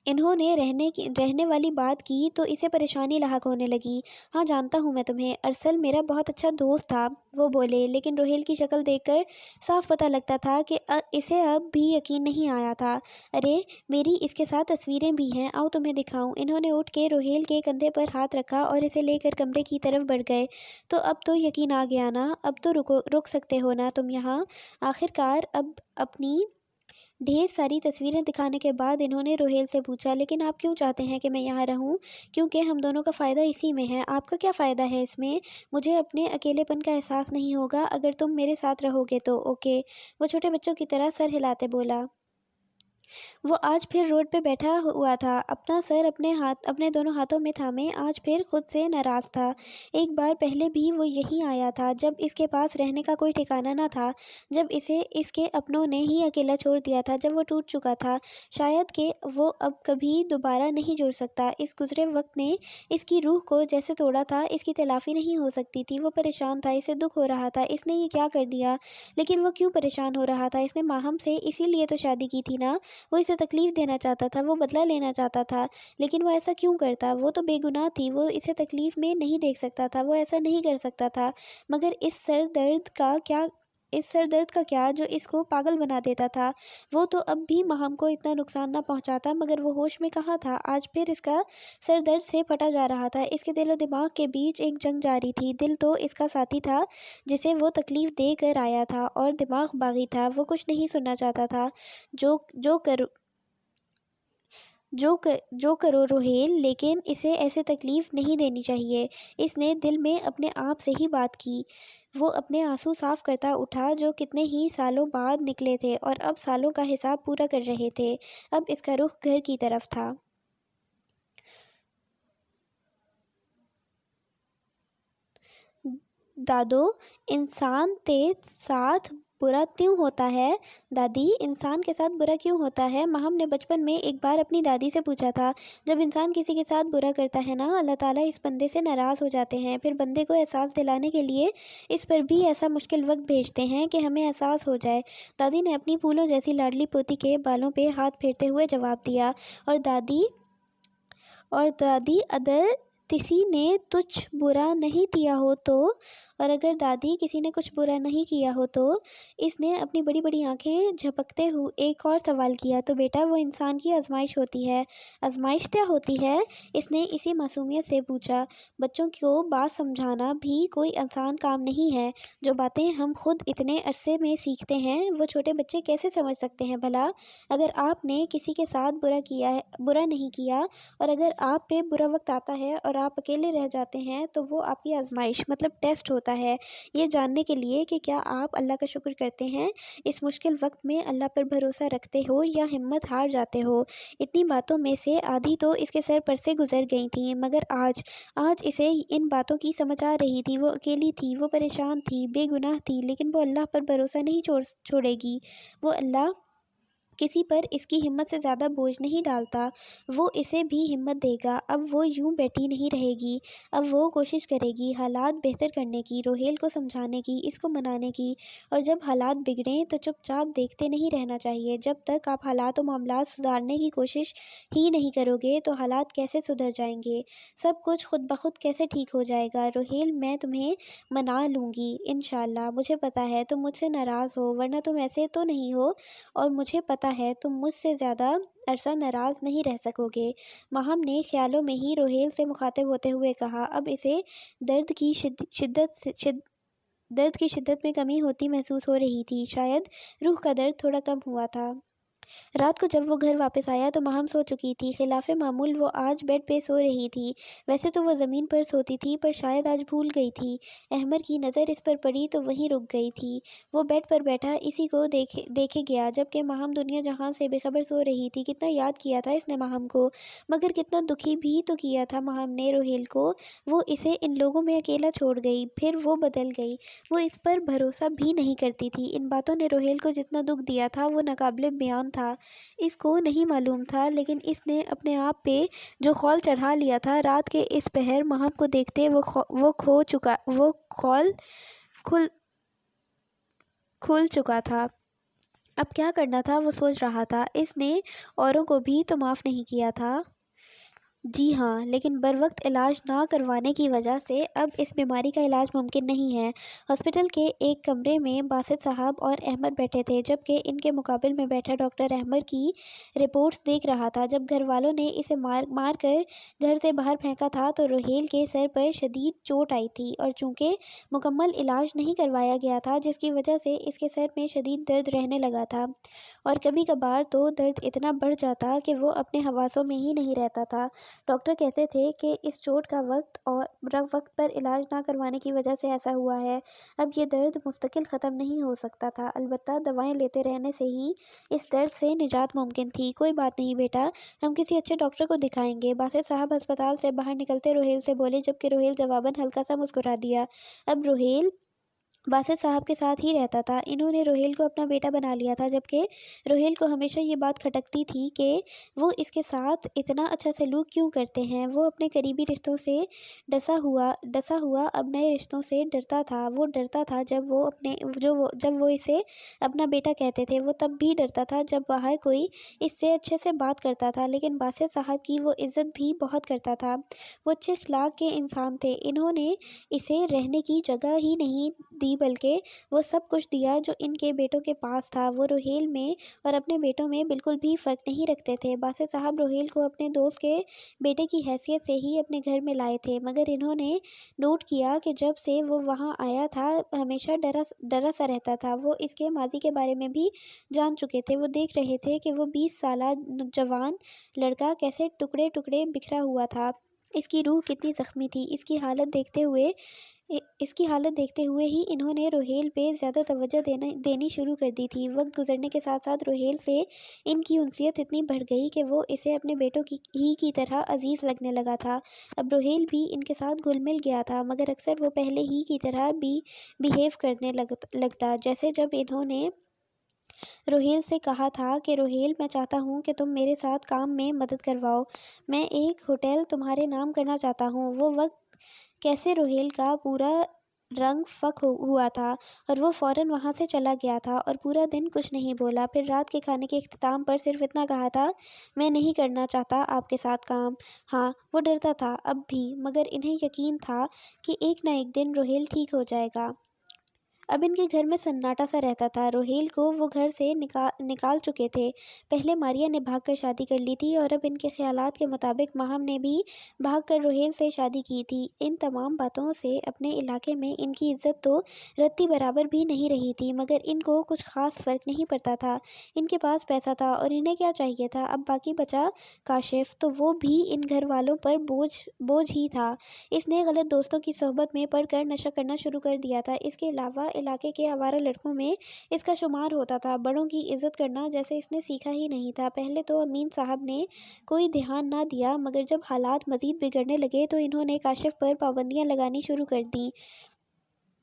انہوں نے رہنے والی بات کی تو اسے پریشانی لاحق ہونے لگی۔ ہاں جانتا ہوں میں تمہیں، ارسل میرا بہت اچھا دوست تھا، وہ بولے، لیکن روہیل کی شکل دیکھ کر صاف پتہ لگتا تھا کہ اسے اب بھی یقین نہیں آیا تھا۔ ارے میری اس کے ساتھ تصویریں بھی ہیں، آؤ تمہیں دکھاؤں۔ انہوں نے اٹھ کے روہیل کے کندھے پر ہاتھ رکھا اور اسے لے کر کمرے کی طرف بڑھ گئے۔ تو اب تو یقین آ گیا نا، اب تو رک سکتے ہو نا تم یہاں؟ آخرکار اب اپنی ڈھیر ساری تصویریں دکھانے کے بعد انہوں نے روہیل سے پوچھا، لیکن آپ کیوں چاہتے ہیں کہ میں یہاں رہوں؟ کیونکہ ہم دونوں کا فائدہ اسی میں ہے۔ آپ کا کیا فائدہ ہے اس میں؟ مجھے اپنے اکیلے پن کا احساس نہیں ہوگا اگر تم میرے ساتھ رہو گے تو۔ اوکے، وہ چھوٹے بچوں کی طرح سر ہلاتے بولا۔ وہ آج پھر روڈ پہ بیٹھا ہوا تھا، اپنا سر اپنے دونوں ہاتھوں میں تھامے، آج پھر خود سے ناراض تھا۔ ایک بار پہلے بھی وہ یہیں آیا تھا، جب اس کے پاس رہنے کا کوئی ٹھکانہ نہ تھا، جب اسے اس کے اپنوں نے ہی اکیلا چھوڑ دیا تھا، جب وہ ٹوٹ چکا تھا۔ شاید کہ وہ اب کبھی دوبارہ نہیں جڑ سکتا۔ اس گزرے وقت نے اس کی روح کو جیسے توڑا تھا، اس کی تلافی نہیں ہو سکتی تھی۔ وہ پریشان تھا، اسے دکھ ہو رہا تھا، اس نے یہ کیا کر دیا؟ لیکن وہ کیوں پریشان ہو رہا تھا؟ اس نے ماہم سے اسی لیے تو شادی کی تھی نا، وہ اسے تکلیف دینا چاہتا تھا، وہ بدلہ لینا چاہتا تھا، لیکن وہ ایسا کیوں کرتا؟ وہ تو بے گناہ تھی، وہ اسے تکلیف میں نہیں دیکھ سکتا تھا، وہ ایسا نہیں کر سکتا تھا۔ مگر اس سر درد کا کیا جو اس کو پاگل بنا دیتا تھا؟ وہ تو اب بھی ماہم کو اتنا نقصان نہ پہنچاتا، مگر وہ ہوش میں کہاں تھا؟ آج پھر اس کا سر درد سے پھٹا جا رہا تھا۔ اس کے دل و دماغ کے بیچ ایک جنگ جاری تھی۔ دل تو اس کا ساتھی تھا جسے وہ تکلیف دے کر آیا تھا، اور دماغ باغی تھا، وہ کچھ نہیں سننا چاہتا تھا۔ جو کرو روہیل، لیکن اسے ایسے تکلیف نہیں دینی چاہیے۔ اس نے دل میں اپنے آپ سے ہی بات کی۔ وہ اپنے آنسو صاف کرتا اٹھا جو کتنے ہی سالوں بعد نکلے تھے، اور اب سالوں کا حساب پورا کر رہے تھے۔ اب اس کا رخ گھر کی طرف تھا۔ دادو، انسان تے ساتھ برا کیوں ہوتا ہے؟ دادی، انسان کے ساتھ برا کیوں ہوتا ہے؟ ماہم نے بچپن میں ایک بار اپنی دادی سے پوچھا تھا۔ جب انسان کسی کے ساتھ برا کرتا ہے نا، اللہ تعالیٰ اس بندے سے ناراض ہو جاتے ہیں، پھر بندے کو احساس دلانے کے لیے اس پر بھی ایسا مشکل وقت بھیجتے ہیں کہ ہمیں احساس ہو جائے۔ دادی نے اپنی پھولوں جیسی لاڈلی پوتی کے بالوں پہ ہاتھ پھیرتے ہوئے جواب دیا۔ اور دادی اگر کسی نے کچھ برا نہیں کیا ہو تو؟ اور اگر دادی کسی نے کچھ برا نہیں کیا ہو تو؟ اس نے اپنی بڑی بڑی آنکھیں جھپکتے ہوئے ایک اور سوال کیا۔ تو بیٹا، وہ انسان کی آزمائش ہوتی ہے۔ آزمائش کیا ہوتی ہے؟ اس نے اسی معصومیت سے پوچھا۔ بچوں کو بات سمجھانا بھی کوئی آسان کام نہیں ہے۔ جو باتیں ہم خود اتنے عرصے میں سیکھتے ہیں، وہ چھوٹے بچے کیسے سمجھ سکتے ہیں بھلا؟ اگر آپ نے کسی کے ساتھ برا نہیں کیا، اور اگر آپ پہ برا وقت آتا ہے اور آپ اکیلے رہ جاتے ہیں، تو وہ آپ کی آزمائش مطلب ٹیسٹ ہوتا ہے، یہ جاننے کے لیے کہ کیا آپ اللہ کا شکر کرتے ہیں، اس مشکل وقت میں اللہ پر بھروسہ رکھتے ہو یا ہمت ہار جاتے ہو۔ اتنی باتوں میں سے آدھی تو اس کے سر پر سے گزر گئی تھیں، مگر آج اسے ان باتوں کی سمجھ آ رہی تھی۔ وہ اکیلی تھی، وہ پریشان تھی، بے گناہ تھی، لیکن وہ اللہ پر بھروسہ نہیں چھوڑے گی۔ وہ اللہ کسی پر اس کی ہمت سے زیادہ بوجھ نہیں ڈالتا، وہ اسے بھی ہمت دے گا۔ اب وہ یوں بیٹھی نہیں رہے گی، اب وہ کوشش کرے گی حالات بہتر کرنے کی، روہیل کو سمجھانے کی، اس کو منانے کی۔ اور جب حالات بگڑیں تو چپ چاپ دیکھتے نہیں رہنا چاہیے۔ جب تک آپ حالات و معاملات سدھارنے کی کوشش ہی نہیں کرو گے تو حالات کیسے سدھر جائیں گے؟ سب کچھ خود بخود کیسے ٹھیک ہو جائے گا؟ روہیل، میں تمہیں منا لوں گی انشاءاللہ۔ مجھے پتا ہے تم مجھ سے ناراض ہو، ورنہ تم ایسے تو نہیں ہو، اور مجھے پتا ہے تم مجھ سے زیادہ عرصہ ناراض نہیں رہ سکو گے۔ ماہم نے خیالوں میں ہی روہیل سے مخاطب ہوتے ہوئے کہا۔ اب اسے درد کی شدت میں کمی ہوتی محسوس ہو رہی تھی، شاید روح کا درد تھوڑا کم ہوا تھا۔ رات کو جب وہ گھر واپس آیا تو ماہم سو چکی تھی۔ خلاف معمول وہ آج بیڈ پہ سو رہی تھی۔ ویسے تو وہ زمین پر سوتی تھی، پر شاید آج بھول گئی تھی۔ احمر کی نظر اس پر پڑی تو وہیں رک گئی تھی۔ وہ بیڈ پر بیٹھا اسی کو دیکھے گیا، جبکہ ماہم دنیا جہاں سے بے خبر سو رہی تھی۔ کتنا یاد کیا تھا اس نے ماہم کو، مگر کتنا دکھی بھی تو کیا تھا ماہم نے روہیل کو۔ وہ اسے ان لوگوں میں اکیلا چھوڑ گئی، پھر وہ بدل گئی، وہ اس پر بھروسہ بھی نہیں کرتی تھی۔ ان باتوں نے روہیل کو جتنا دکھ دیا تھا وہ ناقابل بیان تھا۔ اس کو نہیں معلوم تھا، لیکن اس نے اپنے آپ پہ جو خول چڑھا لیا تھا رات کے اس پہر ماہم کو دیکھتے، وہ خول کھل چکا تھا۔ اب کیا کرنا تھا وہ سوچ رہا تھا۔ اس نے اوروں کو بھی تو معاف نہیں کیا تھا۔ جی ہاں، لیکن بروقت علاج نہ کروانے کی وجہ سے اب اس بیماری کا علاج ممکن نہیں ہے۔ ہاسپٹل کے ایک کمرے میں باسط صاحب اور احمد بیٹھے تھے، جبکہ ان کے مقابل میں بیٹھا ڈاکٹر احمد کی رپورٹس دیکھ رہا تھا۔ جب گھر والوں نے اسے مار کر گھر سے باہر پھینکا تھا تو روہیل کے سر پر شدید چوٹ آئی تھی، اور چونکہ مکمل علاج نہیں کروایا گیا تھا، جس کی وجہ سے اس کے سر میں شدید درد رہنے لگا تھا، اور کبھی کبھار تو درد اتنا بڑھ جاتا کہ وہ اپنے حواسوں میں ہی نہیں رہتا تھا۔ ڈاکٹر کہتے تھے کہ اس چوٹ کا وقت پر علاج نہ کروانے کی وجہ سے ایسا ہوا ہے۔ اب یہ درد مستقل ختم نہیں ہو سکتا تھا، البتہ دوائیں لیتے رہنے سے ہی اس درد سے نجات ممکن تھی۔ کوئی بات نہیں بیٹا، ہم کسی اچھے ڈاکٹر کو دکھائیں گے، باسط صاحب ہسپتال سے باہر نکلتے روہیل سے بولے، جبکہ روہیل جواباً ہلکا سا مسکرا دیا۔ اب روہیل باسط صاحب کے ساتھ ہی رہتا تھا۔ انہوں نے روہیل کو اپنا بیٹا بنا لیا تھا، جبکہ روہیل کو ہمیشہ یہ بات کھٹکتی تھی کہ وہ اس کے ساتھ اتنا اچھا سلوک کیوں کرتے ہیں۔ وہ اپنے قریبی رشتوں سے ڈسا ہوا اب نئے رشتوں سے ڈرتا تھا۔ وہ ڈرتا تھا جب وہ اسے اپنا بیٹا کہتے تھے، وہ تب بھی ڈرتا تھا جب باہر کوئی اس سے اچھے سے بات کرتا تھا، لیکن باسط صاحب کی وہ عزت بھی بہت کرتا تھا۔ وہ اچھے اخلاق کے انسان تھے۔ انہوں نے اسے رہنے کی جگہ ہی نہیں دی بلکہ وہ سب کچھ دیا جو ان کے بیٹوں کے پاس تھا۔ وہ روہیل میں اور اپنے بیٹوں میں بالکل بھی فرق نہیں رکھتے تھے۔ باسط صاحب روہیل کو اپنے دوست کے بیٹے کی حیثیت سے ہی اپنے گھر میں لائے تھے، مگر انہوں نے نوٹ کیا کہ جب سے وہ وہاں آیا تھا ہمیشہ ڈرا سا رہتا تھا۔ وہ اس کے ماضی کے بارے میں بھی جان چکے تھے۔ وہ دیکھ رہے تھے کہ وہ 20 سالہ جوان لڑکا کیسے ٹکڑے ٹکڑے بکھرا ہوا تھا، اس کی روح کتنی زخمی تھی۔ اس کی حالت دیکھتے ہوئے ہی انہوں نے روہیل پہ زیادہ توجہ دینی شروع کر دی تھی۔ وقت گزرنے کے ساتھ ساتھ روہیل سے ان کی انسیت اتنی بڑھ گئی کہ وہ اسے اپنے بیٹوں کی طرح عزیز لگنے لگا تھا۔ اب روہیل بھی ان کے ساتھ گھل مل گیا تھا، مگر اکثر وہ پہلے ہی کی طرح بیہیو کرنے لگتا، جیسے جب انہوں نے روہیل سے کہا تھا کہ روہیل، میں چاہتا ہوں کہ تم میرے ساتھ کام میں مدد کرواؤ، میں ایک ہوٹل تمہارے نام کرنا چاہتا ہوں۔ وہ وقت کیسے روہیل کا پورا رنگ فک ہوا تھا، اور وہ فوراً وہاں سے چلا گیا تھا اور پورا دن کچھ نہیں بولا۔ پھر رات کے کھانے کے اختتام پر صرف اتنا کہا تھا، میں نہیں کرنا چاہتا آپ کے ساتھ کام۔ ہاں، وہ ڈرتا تھا اب بھی، مگر انہیں یقین تھا کہ ایک نہ ایک دن روہیل ٹھیک ہو جائے گا۔ اب ان کے گھر میں سناٹا سا رہتا تھا۔ روہیل کو وہ گھر سے نکال چکے تھے۔ پہلے ماریا نے بھاگ کر شادی کر لی تھی، اور اب ان کے خیالات کے مطابق ماہم نے بھی بھاگ کر روہیل سے شادی کی تھی۔ ان تمام باتوں سے اپنے علاقے میں ان کی عزت تو رتی برابر بھی نہیں رہی تھی، مگر ان کو کچھ خاص فرق نہیں پڑتا تھا۔ ان کے پاس پیسہ تھا اور انہیں کیا چاہیے تھا۔ اب باقی بچا کاشف، تو وہ بھی ان گھر والوں پر بوجھ ہی تھا۔ اس نے غلط دوستوں کی صحبت میں پڑ کر نشہ کرنا شروع کر دیا تھا۔ اس کے علاوہ علاقے کے آوارہ لڑکوں میں اس کا شمار ہوتا تھا۔ بڑوں کی عزت کرنا جیسے اس نے سیکھا ہی نہیں تھا۔ پہلے تو امین صاحب نے کوئی دھیان نہ دیا، مگر جب حالات مزید بگڑنے لگے تو انہوں نے کاشف پر پابندیاں لگانی شروع کر دیں۔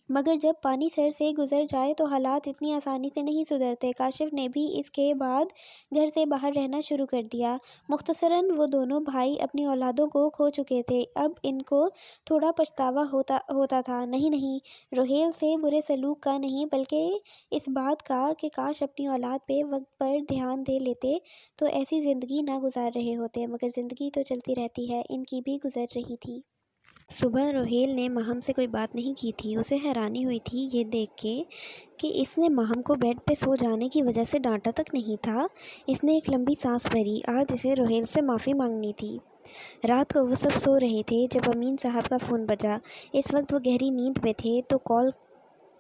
مگر جب پانی سر سے گزر جائے تو حالات اتنی آسانی سے نہیں سدھرتے۔ کاشف نے بھی اس کے بعد گھر سے باہر رہنا شروع کر دیا۔ مختصراً وہ دونوں بھائی اپنی اولادوں کو کھو چکے تھے۔ اب ان کو تھوڑا پچھتاوا ہوتا تھا، نہیں روہیل سے برے سلوک کا نہیں، بلکہ اس بات کا کہ کاش اپنی اولاد پہ وقت پر دھیان دے لیتے تو ایسی زندگی نہ گزار رہے ہوتے۔ مگر زندگی تو چلتی رہتی ہے، ان کی بھی گزر رہی تھی۔ صبح روہیل نے ماہم سے کوئی بات نہیں کی تھی۔ اسے حیرانی ہوئی تھی یہ دیکھ کے کہ اس نے ماہم کو بیڈ پہ سو جانے کی وجہ سے ڈانٹا تک نہیں تھا۔ اس نے ایک لمبی سانس بھری، آج اسے روہیل سے معافی مانگنی تھی۔ رات کو وہ سب سو رہے تھے جب امین صاحب کا فون بجا۔ اس وقت وہ گہری نیند میں تھے تو کال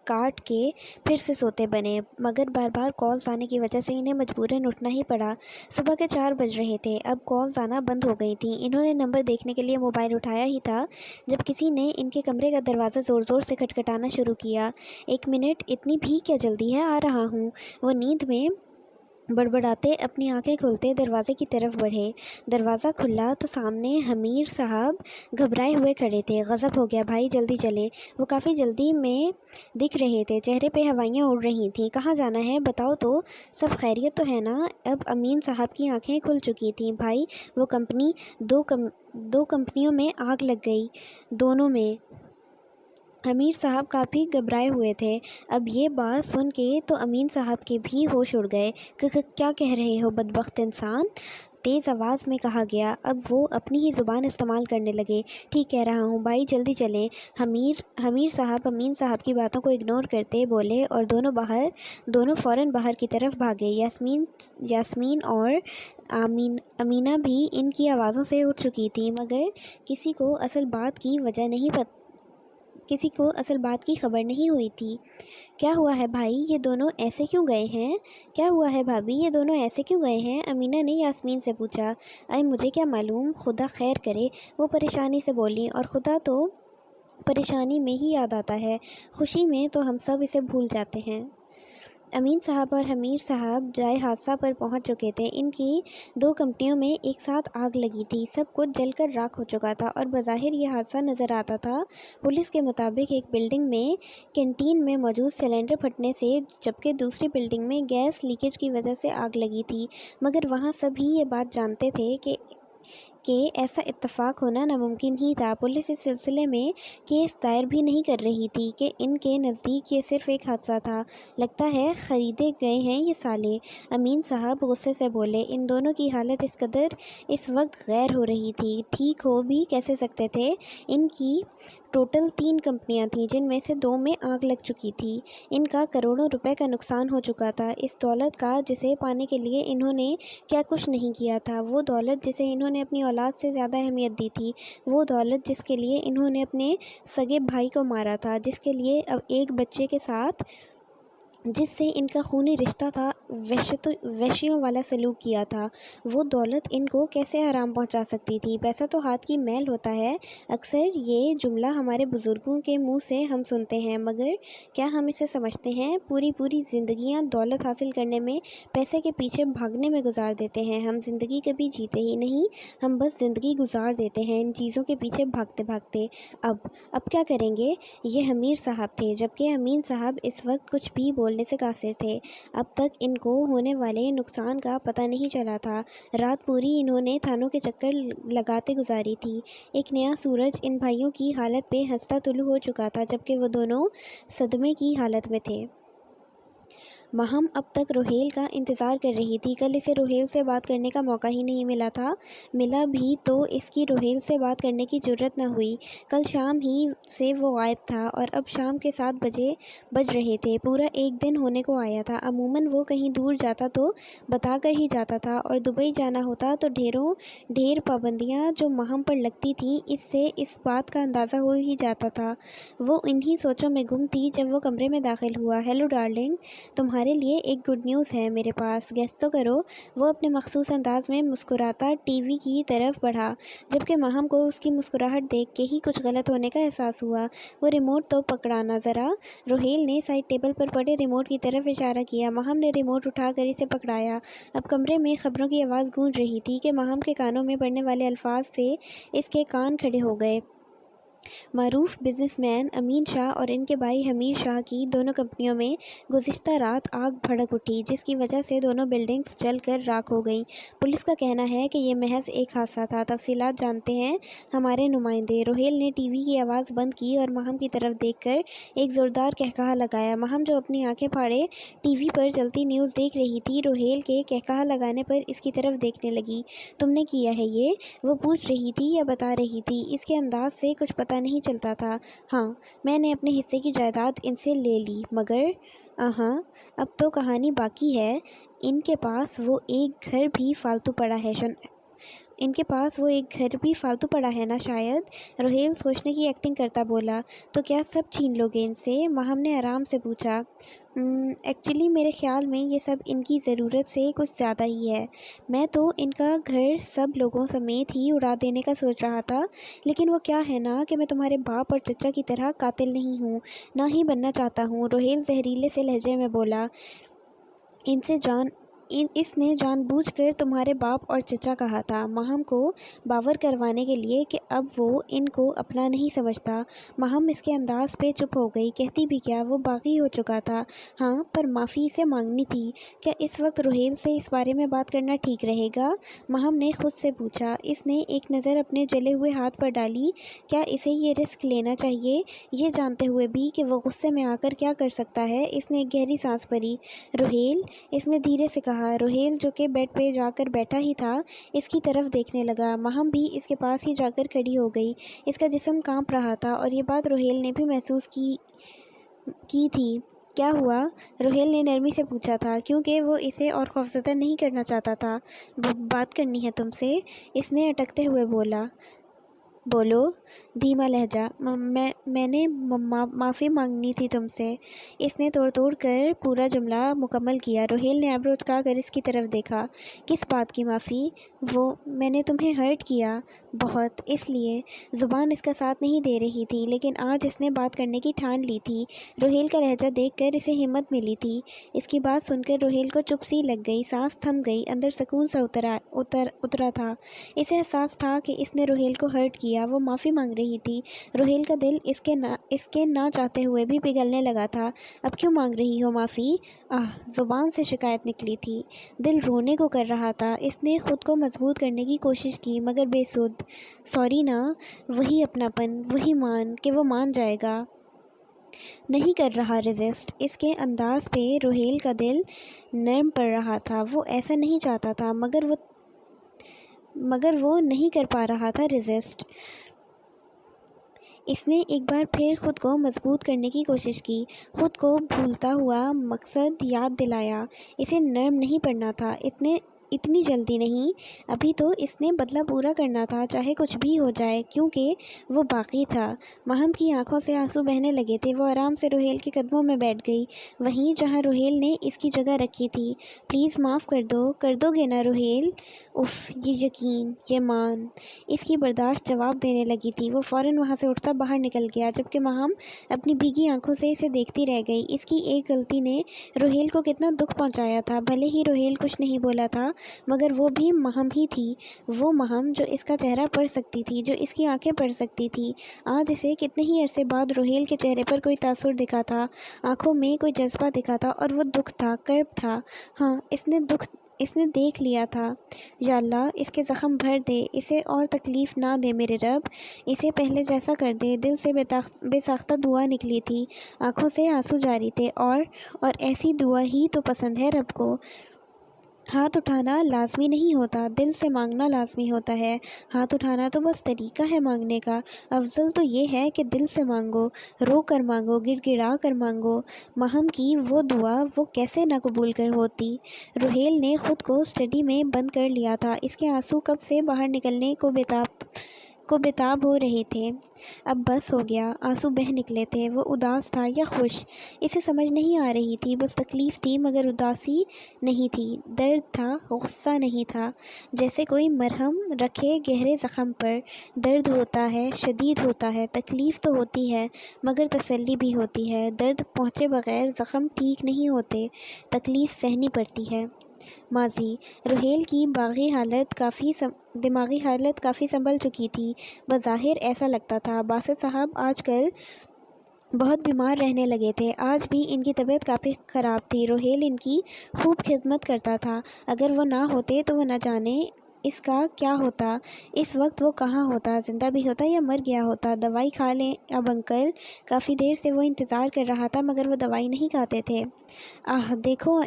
کاٹ کے پھر سے سوتے بنے، مگر بار بار کالز آنے کی وجہ سے انہیں مجبوراً اٹھنا ہی پڑا۔ صبح کے 4 بج رہے تھے، اب کالز آنا بند ہو گئی تھیں۔ انہوں نے نمبر دیکھنے کے لیے موبائل اٹھایا ہی تھا جب کسی نے ان کے کمرے کا دروازہ زور زور سے کھٹکھٹانا شروع کیا۔ 1 منٹ، اتنی بھی کیا جلدی ہے، آ رہا ہوں۔ وہ نیند میں بڑبڑاتے اپنی آنکھیں کھولتے دروازے کی طرف بڑھے۔ دروازہ کھلا تو سامنے حمیر صاحب گھبرائے ہوئے کھڑے تھے۔ غضب ہو گیا بھائی، جلدی چلیں۔ وہ کافی جلدی میں دکھ رہے تھے، چہرے پہ ہوائیاں اڑ رہی تھیں۔ کہاں جانا ہے بتاؤ تو، سب خیریت تو ہے نا؟ اب امین صاحب کی آنکھیں کھل چکی تھیں۔ بھائی، وہ کمپنی، دو کمپنیوں میں آگ لگ گئی، دونوں میں امیر صاحب کافی گھبرائے ہوئے تھے۔ اب یہ بات سن کے تو امین صاحب کے بھی ہوش اڑ گئے۔ کیا کہہ رہے ہو بدبخت انسان؟ تیز آواز میں کہا گیا۔ اب وہ اپنی ہی زبان استعمال کرنے لگے۔ ٹھیک کہہ رہا ہوں بھائی، جلدی چلیں۔ امیر صاحب امین صاحب کی باتوں کو اگنور کرتے بولے اور دونوں فوراً باہر کی طرف بھاگے۔ یاسمین اور امینہ بھی ان کی آوازوں سے اٹھ چکی تھیں، مگر کسی کو اصل بات کی خبر نہیں ہوئی تھی۔ کیا ہوا ہے بھائی، یہ دونوں ایسے کیوں گئے ہیں؟ کیا ہوا ہے بھابھی، یہ دونوں ایسے کیوں گئے ہیں؟ امینہ نے یاسمین سے پوچھا۔ مجھے کیا معلوم، خدا خیر کرے، وہ پریشانی سے بولیں، اور خدا تو پریشانی میں ہی یاد آتا ہے، خوشی میں تو ہم سب اسے بھول جاتے ہیں۔ امین صاحب اور امیر صاحب جائے حادثہ پر پہنچ چکے تھے۔ ان کی 2 کمپنیوں میں ایک ساتھ آگ لگی تھی، سب کچھ جل کر راکھ ہو چکا تھا، اور بظاہر یہ حادثہ نظر آتا تھا۔ پولیس کے مطابق ایک بلڈنگ میں کینٹین میں موجود سلنڈر پھٹنے سے، جبکہ دوسری بلڈنگ میں گیس لیکیج کی وجہ سے آگ لگی تھی، مگر وہاں سب ہی یہ بات جانتے تھے کہ ایسا اتفاق ہونا ناممکن ہی تھا۔ پولیس اس سلسلے میں کیس دائر بھی نہیں کر رہی تھی کہ ان کے نزدیک یہ صرف ایک حادثہ تھا، لگتا ہے خریدے گئے ہیں یہ سالے۔ امین صاحب غصے سے بولے۔ ان دونوں کی حالت اس قدر اس وقت غیر ہو رہی تھی، ٹھیک ہو بھی کیسے سکتے تھے؟ ان کی ٹوٹل 3 کمپنیاں تھیں، جن میں سے 2 میں آگ لگ چکی تھی۔ ان کا کروڑوں روپے کا نقصان ہو چکا تھا۔ اس دولت کا جسے پانے کے لیے انہوں نے کیا کچھ نہیں کیا تھا، وہ دولت جسے انہوں نے اپنی اولاد سے زیادہ اہمیت دی تھی، وہ دولت جس کے لیے انہوں نے اپنے سگے بھائی کو مارا تھا، جس کے لیے اب ایک بچے کے ساتھ جس سے ان کا خونی رشتہ تھا وحشیوں والا سلوک کیا تھا، وہ دولت ان کو کیسے آرام پہنچا سکتی تھی؟ پیسہ تو ہاتھ کی میل ہوتا ہے، اکثر یہ جملہ ہمارے بزرگوں کے منہ سے ہم سنتے ہیں، مگر کیا ہم اسے سمجھتے ہیں؟ پوری زندگیاں دولت حاصل کرنے میں، پیسے کے پیچھے بھاگنے میں گزار دیتے ہیں۔ ہم زندگی کبھی جیتے ہی نہیں، ہم بس زندگی گزار دیتے ہیں ان چیزوں کے پیچھے بھاگتے بھاگتے۔ اب کیا کریں گے؟ یہ امیر صاحب تھے، جبکہ امین صاحب اس وقت کچھ بھی بولنے سے قاصر تھے۔ اب تک ان کو ہونے والے نقصان کا پتہ نہیں چلا تھا۔ رات پوری انہوں نے تھانوں کے چکر لگاتے گزاری تھی۔ ایک نیا سورج ان بھائیوں کی حالت پہ ہنستا طلوع ہو چکا تھا، جبکہ وہ دونوں صدمے کی حالت میں تھے۔ ماہم اب تک روہیل کا انتظار کر رہی تھی۔ کل اسے روہیل سے بات کرنے کا موقع ہی نہیں ملا تھا، ملا بھی تو اس کی روہیل سے بات کرنے کی جرأت نہ ہوئی۔ کل شام ہی سے وہ غائب تھا، اور اب شام کے 7 بج رہے تھے، پورا ایک دن ہونے کو آیا تھا۔ عموماً وہ کہیں دور جاتا تو بتا کر ہی جاتا تھا، اور دبئی جانا ہوتا تو ڈھیر پابندیاں جو ماہم پر لگتی تھیں، اس سے اس بات کا اندازہ ہو ہی جاتا تھا۔ وہ انہی سوچوں میں گم تھی جب وہ کمرے میں داخل ہوا۔ ہیلو ڈارلنگ، تمہارے لیے ایک گڈ نیوز ہے میرے پاس، گیس تو کرو۔ وہ اپنے مخصوص انداز میں مسکراتا ٹی وی کی طرف بڑھا، جبکہ ماہم کو اس کی مسکراہٹ دیکھ کے ہی کچھ غلط ہونے کا احساس ہوا۔ وہ ریموٹ تو پکڑانا ذرا۔ روہیل نے سائڈ ٹیبل پر پڑے ریموٹ کی طرف اشارہ کیا۔ ماہم نے ریموٹ اٹھا کر اسے پکڑایا۔ اب کمرے میں خبروں کی آواز گونج رہی تھی کہ ماہم کے کانوں میں پڑنے والے الفاظ سے اس کے کان کھڑے ہو گئے۔ معروف بزنس مین امین شاہ اور ان کے بھائی امیر شاہ کی دونوں کمپنیوں میں گزشتہ رات آگ بھڑک اٹھی، جس کی وجہ سے دونوں بلڈنگز جل کر راکھ ہو گئیں۔ پولیس کا کہنا ہے کہ یہ محض ایک حادثہ تھا، تفصیلات جانتے ہیں ہمارے نمائندے۔ روہیل نے ٹی وی کی آواز بند کی اور ماہم کی طرف دیکھ کر ایک زوردار قہقہا لگایا۔ ماہم جو اپنی آنکھیں پھاڑے ٹی وی پر چلتی نیوز دیکھ رہی تھی، روہیل کے قہقہا لگانے پر اس کی طرف دیکھنے لگی۔ تم نے کیا ہے یہ؟ وہ پوچھ رہی تھی یا بتا رہی تھی، اس کے انداز سے کچھ پتہ نہیں چلتا تھا۔ ہاں، میں نے اپنے حصے کی جائیداد ان سے لے لی، مگر اب تو کہانی باقی ہے۔ ان کے پاس وہ ایک گھر بھی فالتو پڑا ہے نا شاید؟ روہیل سوچنے کی ایکٹنگ کرتا بولا۔ تو کیا سب چھین لو گے ان سے؟ ماہم نے آرام سے پوچھا۔ ایکچولی میرے خیال میں یہ سب ان کی ضرورت سے کچھ زیادہ ہی ہے۔ میں تو ان کا گھر سب لوگوں سمیت ہی اڑا دینے کا سوچ رہا تھا، لیکن وہ کیا ہے نا کہ میں تمہارے باپ اور چچا کی طرح قاتل نہیں ہوں، نہ ہی بننا چاہتا ہوں۔ روہیل زہریلے سے لہجے میں بولا۔ اس نے جان بوجھ کر تمہارے باپ اور چچا کہا تھا، ماہم کو باور کروانے کے لیے کہ اب وہ ان کو اپنا نہیں سمجھتا۔ ماہم اس کے انداز پہ چپ ہو گئی، کہتی بھی کیا، وہ باغی ہو چکا تھا۔ ہاں، پر معافی اسے مانگنی تھی۔ کیا اس وقت روہیل سے اس بارے میں بات کرنا ٹھیک رہے گا؟ ماہم نے خود سے پوچھا۔ اس نے ایک نظر اپنے جلے ہوئے ہاتھ پر ڈالی۔ کیا اسے یہ رسک لینا چاہیے، یہ جانتے ہوئے بھی کہ وہ غصے میں آ کر کیا کر سکتا ہے؟ اس نے ایک گہری سانس بھری۔ روہیل، اس نے دھیرے سے کہا۔ روہیل جو کہ بیڈ پہ جا کر بیٹھا ہی تھا، اس کی طرف دیکھنے لگا۔ ماہم بھی اس کے پاس ہی جا کر کھڑی ہو گئی۔ اس کا جسم کانپ رہا تھا اور یہ بات روہیل نے بھی محسوس کی تھی۔ کیا ہوا؟ روہیل نے نرمی سے پوچھا تھا، کیونکہ وہ اسے اور خوفزدہ نہیں کرنا چاہتا تھا۔ بات کرنی ہے تم سے، اس نے اٹکتے ہوئے بولا۔ بولو، دھیما لہجہ۔ میں نے معافی مانگنی تھی تم سے۔ اس نے توڑ کر پورا جملہ مکمل کیا۔ روہیل نے آئیبرو اٹھا کر اس کی طرف دیکھا۔ کس بات کی معافی؟ میں نے تمہیں ہرٹ کیا بہت، اس لیے۔ زبان اس کا ساتھ نہیں دے رہی تھی، لیکن آج اس نے بات کرنے کی ٹھان لی تھی۔ روہیل کا لہجہ دیکھ کر اسے ہمت ملی تھی۔ اس کی بات سن کر روہیل کو چپ سی لگ گئی، سانس تھم گئی، اندر سکون سا اترا تھا۔ اسے احساس تھا کہ اس نے روہیل کو ہرٹ کیا، وہ معافی مانگ رہی تھی۔ روہیل کا دل اس کے نہ چاہتے ہوئے بھی پگھلنے لگا تھا۔ اب کیوں مانگ رہی ہو معافی؟ زبان سے شکایت نکلی تھی، دل رونے کو کر رہا تھا۔ اس نے خود کو مضبوط کرنے کی کوشش کی، مگر بے سود۔ سوری نا، وہی اپناپن، وہی کہ وہ مان جائے گا۔ نہیں کر رہا ریزسٹ۔ اس کے انداز پہ روہیل کا دل نرم پڑ رہا تھا۔ وہ ایسا نہیں چاہتا تھا، مگر وہ نہیں کر پا رہا تھا ریزسٹ۔ اس نے ایک بار پھر خود کو مضبوط کرنے کی کوشش کی، خود کو بھولتا ہوا مقصد یاد دلایا۔ اسے نرم نہیں پڑنا تھا، اتنی جلدی نہیں۔ ابھی تو اس نے بدلہ پورا کرنا تھا، چاہے کچھ بھی ہو جائے، کیونکہ وہ باقی تھا۔ ماہم کی آنکھوں سے آنسو بہنے لگے تھے۔ وہ آرام سے روہیل کے قدموں میں بیٹھ گئی، وہیں جہاں روہیل نے اس کی جگہ رکھی تھی۔ پلیز معاف کر دو گے نا روہیل؟ اف، یہ یقین، یہ مان۔ اس کی برداشت جواب دینے لگی تھی۔ وہ فوراً وہاں سے اٹھتا باہر نکل گیا، جبکہ ماہم اپنی بھیگی آنکھوں سے اسے دیکھتی رہ گئی۔ اس کی ایک غلطی نے روہیل کو کتنا دکھ پہنچایا تھا۔ بھلے ہی روہیل کچھ نہیں بولا تھا، مگر وہ بھی ماہم ہی تھی، وہ ماہم جو اس کا چہرہ پڑھ سکتی تھی، جو اس کی آنکھیں پڑھ سکتی تھی۔ آج اسے کتنے ہی عرصے بعد روہیل کے چہرے پر کوئی تاثر دکھا تھا، آنکھوں میں کوئی جذبہ دکھا تھا، اور وہ دکھ تھا، کرب تھا۔ ہاں، اس نے دیکھ لیا تھا۔ یا اللہ، اس کے زخم بھر دے، اسے اور تکلیف نہ دے میرے رب، اسے پہلے جیسا کر دے۔ دل سے بے ساختہ دعا نکلی تھی، آنکھوں سے آنسو جاری تھے، اور ایسی دعا ہی تو پسند ہے رب کو۔ ہاتھ اٹھانا لازمی نہیں ہوتا، دل سے مانگنا لازمی ہوتا ہے۔ ہاتھ اٹھانا تو بس طریقہ ہے مانگنے کا، افضل تو یہ ہے کہ دل سے مانگو، رو کر مانگو، گڑ گڑا کر مانگو۔ ماہم کی وہ دعا وہ کیسے نہ قبول ہوتی؟ روہیل نے خود کو اسٹڈی میں بند کر لیا تھا، اس کے آنسو کب سے باہر نکلنے کو بےتاب ہو رہے تھے۔ اب بس ہو گیا، آنسو بہہ نکلے تھے۔ وہ اداس تھا یا خوش، اسے سمجھ نہیں آ رہی تھی۔ بس تکلیف تھی، مگر اداسی نہیں تھی، درد تھا، غصہ نہیں تھا۔ جیسے کوئی مرہم رکھے گہرے زخم پر، درد ہوتا ہے، شدید ہوتا ہے، تکلیف تو ہوتی ہے، مگر تسلی بھی ہوتی ہے۔ درد پہنچے بغیر زخم ٹھیک نہیں ہوتے، تکلیف سہنی پڑتی ہے۔ ماضی۔ روہیل کی دماغی حالت کافی سنبھل چکی تھی، بظاہر ایسا لگتا تھا۔ باسط صاحب آج کل بہت بیمار رہنے لگے تھے، آج بھی ان کی طبیعت کافی خراب تھی۔ روہیل ان کی خوب خدمت کرتا تھا، اگر وہ نہ ہوتے تو وہ نہ جانے اس کا کیا ہوتا، اس وقت وہ کہاں ہوتا، زندہ بھی ہوتا یا مر گیا ہوتا۔ دوائی کھا لیں اب انکل۔ کافی دیر سے وہ انتظار کر رہا تھا، مگر وہ دوائی نہیں کھاتے تھے۔ دیکھو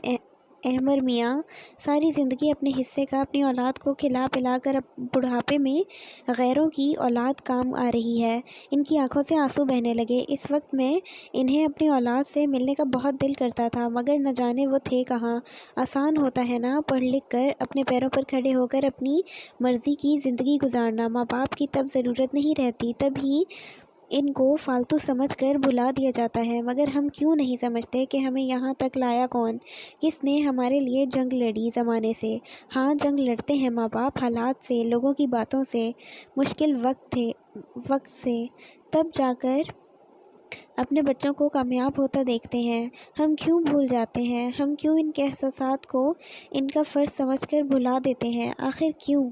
احمر میاں، ساری زندگی اپنے حصے کا اپنی اولاد کو کھلا پلا کر بڑھاپے میں غیروں کی اولاد کام آ رہی ہے۔ ان کی آنکھوں سے آنسو بہنے لگے۔ اس وقت میں انہیں اپنی اولاد سے ملنے کا بہت دل کرتا تھا، مگر نہ جانے وہ تھے کہاں۔ آسان ہوتا ہے نا پڑھ لکھ کر اپنے پیروں پر کھڑے ہو کر اپنی مرضی کی زندگی گزارنا، ماں باپ کی تب ضرورت نہیں رہتی، تب ہی ان کو فالتو سمجھ کر بھلا دیا جاتا ہے۔ مگر ہم کیوں نہیں سمجھتے کہ ہمیں یہاں تک لایا کون، کس نے ہمارے لیے جنگ لڑی زمانے سے؟ ہاں، جنگ لڑتے ہیں ماں باپ، حالات سے، لوگوں کی باتوں سے، مشکل وقت سے، تب جا کر اپنے بچوں کو کامیاب ہوتا دیکھتے ہیں، ہم کیوں بھول جاتے ہیں؟ ہم کیوں ان کے احساسات کو ان کا فرض سمجھ کر بھلا دیتے ہیں؟ آخر کیوں؟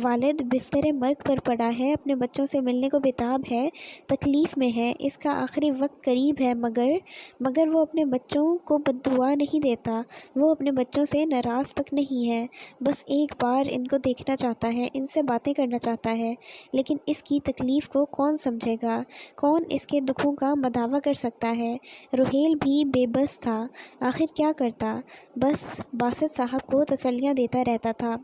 والد بستر مرگ پر پڑا ہے، اپنے بچوں سے ملنے کو بےتاب ہے، تکلیف میں ہے، اس کا آخری وقت قریب ہے، مگر وہ اپنے بچوں کو بد دعا نہیں دیتا، وہ اپنے بچوں سے ناراض تک نہیں ہے، بس ایک بار ان کو دیکھنا چاہتا ہے، ان سے باتیں کرنا چاہتا ہے۔ لیکن اس کی تکلیف کو کون سمجھے گا؟ کون اس کے دکھوں کا مداوع کر سکتا ہے؟ روحیل بھی بے بس تھا، آخر کیا کرتا؟ بس باسط صاحب کو تسلیاں دیتا رہتا تھا۔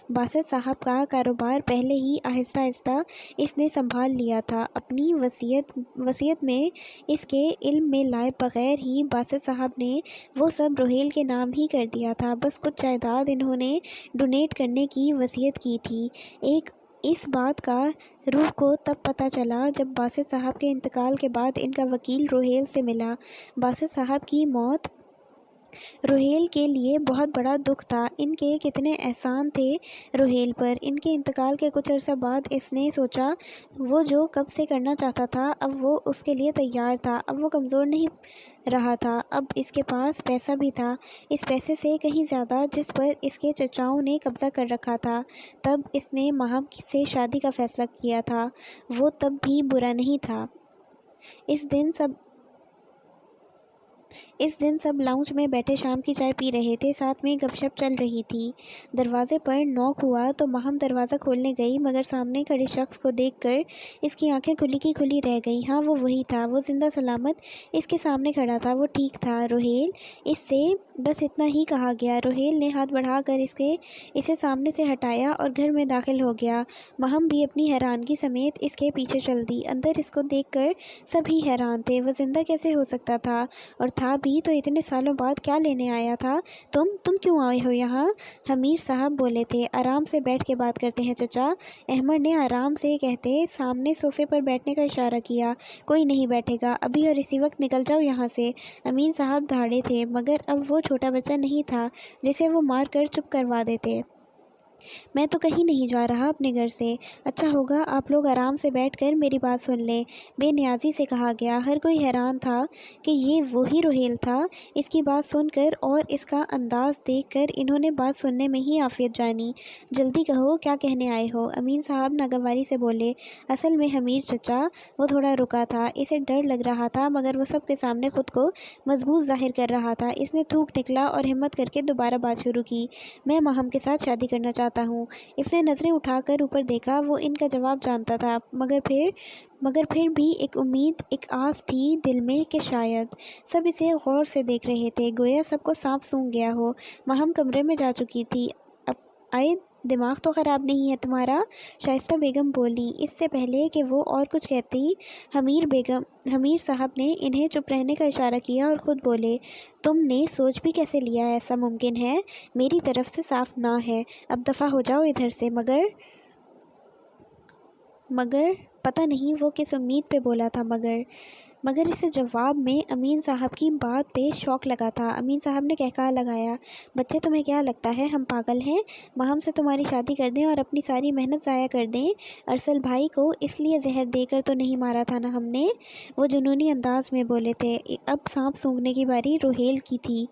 باسط صاحب کا کاروبار پہلے ہی آہستہ آہستہ اس نے سنبھال لیا تھا، اپنی وصیت میں اس کے علم میں لائے بغیر ہی باسط صاحب نے وہ سب روحیل کے نام ہی کر دیا تھا، بس کچھ جائیداد انہوں نے ڈونیٹ کرنے کی وصیت کی تھی۔ اس بات کا روح کو تب پتہ چلا جب باسط صاحب کے انتقال کے بعد ان کا وکیل روحیل سے ملا۔ باسط صاحب کی موت روحیل کے لیے بہت بڑا دکھ تھا، ان کے کتنے احسان تھے روحیل پر۔ ان کے انتقال کے کچھ عرصہ بعد اس نے سوچا وہ جو کب سے کرنا چاہتا تھا اب وہ اس کے لیے تیار تھا، اب وہ کمزور نہیں رہا تھا، اب اس کے پاس پیسہ بھی تھا، اس پیسے سے کہیں زیادہ جس پر اس کے چچاؤں نے قبضہ کر رکھا تھا۔ تب اس نے مہم سے شادی کا فیصلہ کیا تھا، وہ تب بھی برا نہیں تھا۔ اس دن سب لاؤنج میں بیٹھے شام کی چائے پی رہے تھے، ساتھ میں گپ شپ چل رہی تھی۔ دروازے پر نوک ہوا تو مہم دروازہ کھولنے گئی، مگر سامنے کھڑے شخص کو دیکھ کر اس کی آنکھیں کھلی کی کھلی رہ گئیں۔ ہاں، وہ وہی تھا، وہ زندہ سلامت اس کے سامنے کھڑا تھا، وہ ٹھیک تھا۔ روحیل، اس سے بس اتنا ہی کہا گیا۔ روحیل نے ہاتھ بڑھا کر اسے سامنے سے ہٹایا اور گھر میں داخل ہو گیا۔ مہم بھی اپنی حیرانگی سمیت اس کے پیچھے چل دی۔ اندر اس کو دیکھ کر سب ہی حیران تھے، وہ زندہ کیسے ہو سکتا تھا، اور تھا بھی تو اتنے سالوں بعد کیا لینے آیا تھا؟ تم کیوں آئے ہو یہاں؟ حمیر صاحب بولے تھے۔ آرام سے بیٹھ کے بات کرتے ہیں چچا، احمد نے آرام سے کہتے سامنے صوفے پر بیٹھنے کا اشارہ کیا۔ کوئی نہیں بیٹھے گا، ابھی اور اسی وقت نکل جاؤ یہاں سے۔ امین صاحب دھاڑے تھے، مگر اب وہ چھوٹا بچہ نہیں تھا جسے وہ مار کر چپ کروا دیتے۔ میں تو کہیں نہیں جا رہا اپنے گھر سے، اچھا ہوگا آپ لوگ آرام سے بیٹھ کر میری بات سن لیں، بے نیازی سے کہا گیا۔ ہر کوئی حیران تھا کہ یہ وہی روحیل تھا۔ اس کی بات سن کر اور اس کا انداز دیکھ کر انہوں نے بات سننے میں ہی عافیت جانی۔ جلدی کہو کیا کہنے آئے ہو؟ امین صاحب ناگواری سے بولے۔ اصل میں حمیر چچا، وہ تھوڑا رکا تھا، اسے ڈر لگ رہا تھا، مگر وہ سب کے سامنے خود کو مضبوط ظاہر کر رہا تھا۔ اس نے تھوک نکلا اور ہمت کر کے دوبارہ بات شروع کی۔ میں مہم کے ساتھ شادی کرنا چاہتا ہوں۔ اس نے نظریں اٹھا کر اوپر دیکھا، وہ ان کا جواب جانتا تھا، مگر پھر بھی ایک امید، ایک آس تھی دل میں کہ شاید۔ سب اسے غور سے دیکھ رہے تھے، گویا سب کو سانپ سونگھ گیا ہو۔ مہم کمرے میں جا چکی تھی۔ آئے، دماغ تو خراب نہیں ہے تمہارا؟ شائستہ بیگم بولی۔ اس سے پہلے کہ وہ اور کچھ کہتی، حمیر صاحب نے انہیں چپ رہنے کا اشارہ کیا اور خود بولے، تم نے سوچ بھی کیسے لیا ایسا ممکن ہے؟ میری طرف سے صاف نہ ہے، اب دفع ہو جاؤ ادھر سے۔ مگر پتہ نہیں وہ کس امید پہ بولا تھا مگر اس جواب میں امین صاحب کی بات پہ شوق لگا تھا۔ امین صاحب نے کہکہا لگایا، بچے تمہیں کیا لگتا ہے ہم پاگل ہیں؟ مہم سے تمہاری شادی کر دیں اور اپنی ساری محنت ضائع کر دیں؟ ارسل بھائی کو اس لیے زہر دے کر تو نہیں مارا تھا نا ہم نے؟ وہ جنونی انداز میں بولے تھے۔ اب سانپ سونگھنے کی باری روحیل کی تھی۔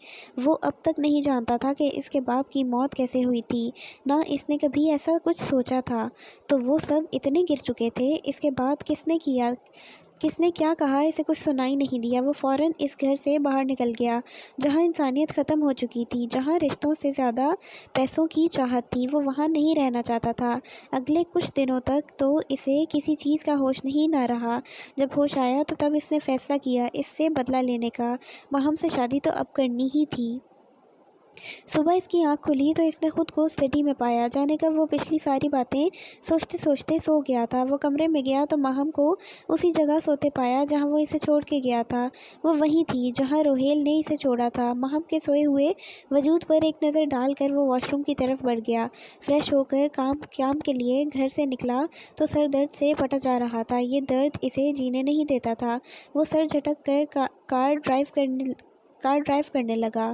وہ اب تک نہیں جانتا تھا کہ اس کے باپ کی موت کیسے ہوئی تھی، نہ اس نے کبھی ایسا کچھ سوچا تھا۔ تو وہ سب اتنے گر چکے تھے، اس کے بعد کس نے کیا کہا اسے کچھ سنائی نہیں دیا۔ وہ فوراً اس گھر سے باہر نکل گیا جہاں انسانیت ختم ہو چکی تھی، جہاں رشتوں سے زیادہ پیسوں کی چاہت تھی۔ وہ وہاں نہیں رہنا چاہتا تھا۔ اگلے کچھ دنوں تک تو اسے کسی چیز کا ہوش نہیں نہ رہا۔ جب ہوش آیا تو تب اس نے فیصلہ کیا اس سے بدلہ لینے کا۔ مہم سے شادی تو اب کرنی ہی تھی۔ صبح اس کی آنکھ کھلی تو اس نے خود کو اسٹڈی میں پایا، جانے کب وہ پچھلی ساری باتیں سوچتے سوچتے سو گیا تھا۔ وہ کمرے میں گیا تو مہم کو اسی جگہ سوتے پایا جہاں وہ اسے چھوڑ کے گیا تھا۔ وہ وہیں تھی جہاں روحیل نے اسے چھوڑا تھا۔ مہم کے سوئے ہوئے وجود پر ایک نظر ڈال کر وہ واش روم کی طرف بڑھ گیا۔ فریش ہو کر کام کے لیے گھر سے نکلا تو سر درد سے پٹا جا رہا تھا۔ یہ درد اسے جینے نہیں دیتا تھا۔ وہ سر جھٹک کر کار ڈرائیو کرنے لگا۔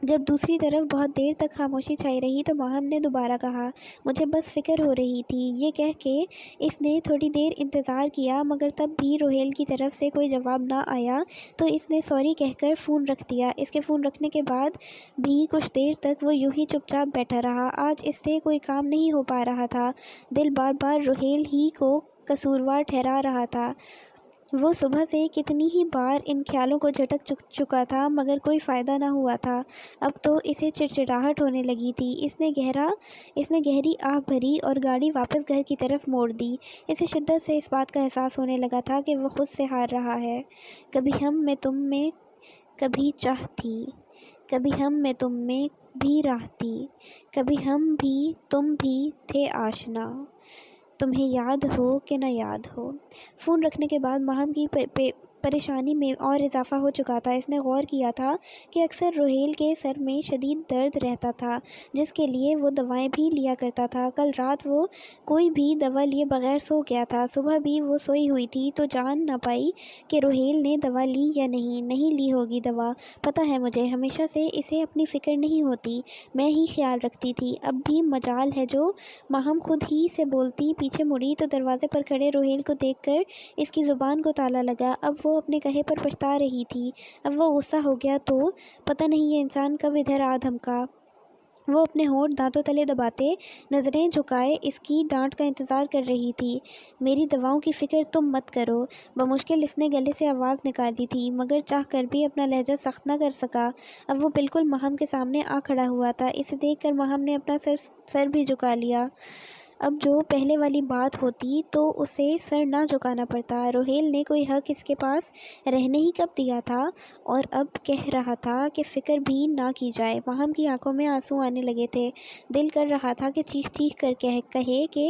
جب دوسری طرف بہت دیر تک خاموشی چھائی رہی تو ماہم نے دوبارہ کہا، مجھے بس فکر ہو رہی تھی۔ یہ کہہ کے اس نے تھوڑی دیر انتظار کیا مگر تب بھی روہیل کی طرف سے کوئی جواب نہ آیا تو اس نے سوری کہہ کر فون رکھ دیا۔ اس کے فون رکھنے کے بعد بھی کچھ دیر تک وہ یوں ہی چپ چاپ بیٹھا رہا۔ آج اس سے کوئی کام نہیں ہو پا رہا تھا۔ دل بار بار روہیل ہی کو قصوروار ٹھہرا رہا تھا۔ وہ صبح سے کتنی ہی بار ان خیالوں کو جھٹک چکا تھا مگر کوئی فائدہ نہ ہوا تھا۔ اب تو اسے چڑچڑاہٹ ہونے لگی تھی۔ اس نے گہری آہ بھری اور گاڑی واپس گھر کی طرف موڑ دی۔ اسے شدت سے اس بات کا احساس ہونے لگا تھا کہ وہ خود سے ہار رہا ہے۔ کبھی ہم میں تم میں کبھی چاہ تھی، کبھی ہم میں تم میں بھی راہ تھی، کبھی ہم بھی تم بھی تھے آشنا، تمہیں یاد ہو کہ نہ یاد ہو۔ فون رکھنے کے بعد ماہم کی پریشانی میں اور اضافہ ہو چکا تھا۔ اس نے غور کیا تھا کہ اکثر روہیل کے سر میں شدید درد رہتا تھا جس کے لیے وہ دوائیں بھی لیا کرتا تھا۔ کل رات وہ کوئی بھی دوا لیے بغیر سو گیا تھا۔ صبح بھی وہ سوئی ہوئی تھی تو جان نہ پائی کہ روہیل نے دوا لی یا نہیں لی ہوگی دوا۔ پتہ ہے مجھے ہمیشہ سے اسے اپنی فکر نہیں ہوتی، میں ہی خیال رکھتی تھی، اب بھی مجال ہے جو ماہم خود ہی سے بولتی۔ پیچھے مڑی تو دروازے پر کھڑے روہیل کو دیکھ کر اس کی زبان کو تالا لگا۔ اب وہ اپنے کہے پر پچھتا رہی تھی۔ اب وہ غصہ ہو گیا تو پتہ نہیں یہ انسان کب ادھر آ دھمکا۔ وہ اپنے ہونٹ دانتوں تلے دباتے نظریں جھکائے اس کی ڈانٹ کا انتظار کر رہی تھی۔ میری دواؤں کی فکر تم مت کرو۔ بمشکل اس نے گلے سے آواز نکالی تھی مگر چاہ کر بھی اپنا لہجہ سخت نہ کر سکا۔ اب وہ بالکل ماہم کے سامنے آ کھڑا ہوا تھا۔ اسے دیکھ کر ماہم نے اپنا سر بھی جھکا لیا۔ اب جو پہلے والی بات ہوتی تو اسے سر نہ جھکانا پڑتا۔ روہیل نے کوئی حق اس کے پاس رہنے ہی کب دیا تھا اور اب کہہ رہا تھا کہ فکر بھی نہ کی جائے۔ ماہم کی آنکھوں میں آنسو آنے لگے تھے۔ دل کر رہا تھا کہ چیخ چیخ کر کہے کہ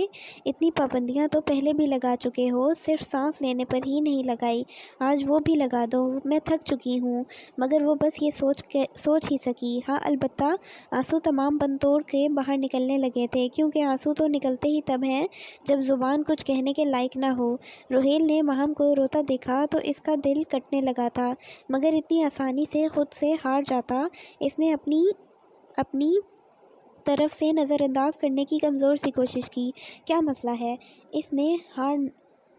اتنی پابندیاں تو پہلے بھی لگا چکے ہو، صرف سانس لینے پر ہی نہیں لگائی، آج وہ بھی لگا دو، میں تھک چکی ہوں۔ مگر وہ بس یہ سوچ ہی سکی۔ ہاں البتہ آنسو تمام بند توڑ کے باہر نکلنے لگے تھے کیونکہ آنسو تو نکلتے ہی تب ہیں جب زبان کچھ کہنے کے لائق نہ ہو۔ روہیل نے ماہم کو روتا دیکھا تو اس کا دل کٹنے لگا تھا مگر اتنی آسانی سے خود سے ہار جاتا۔ اس نے اپنی طرف سے نظر انداز کرنے کی کمزور سی کوشش کی۔ کیا مسئلہ ہے؟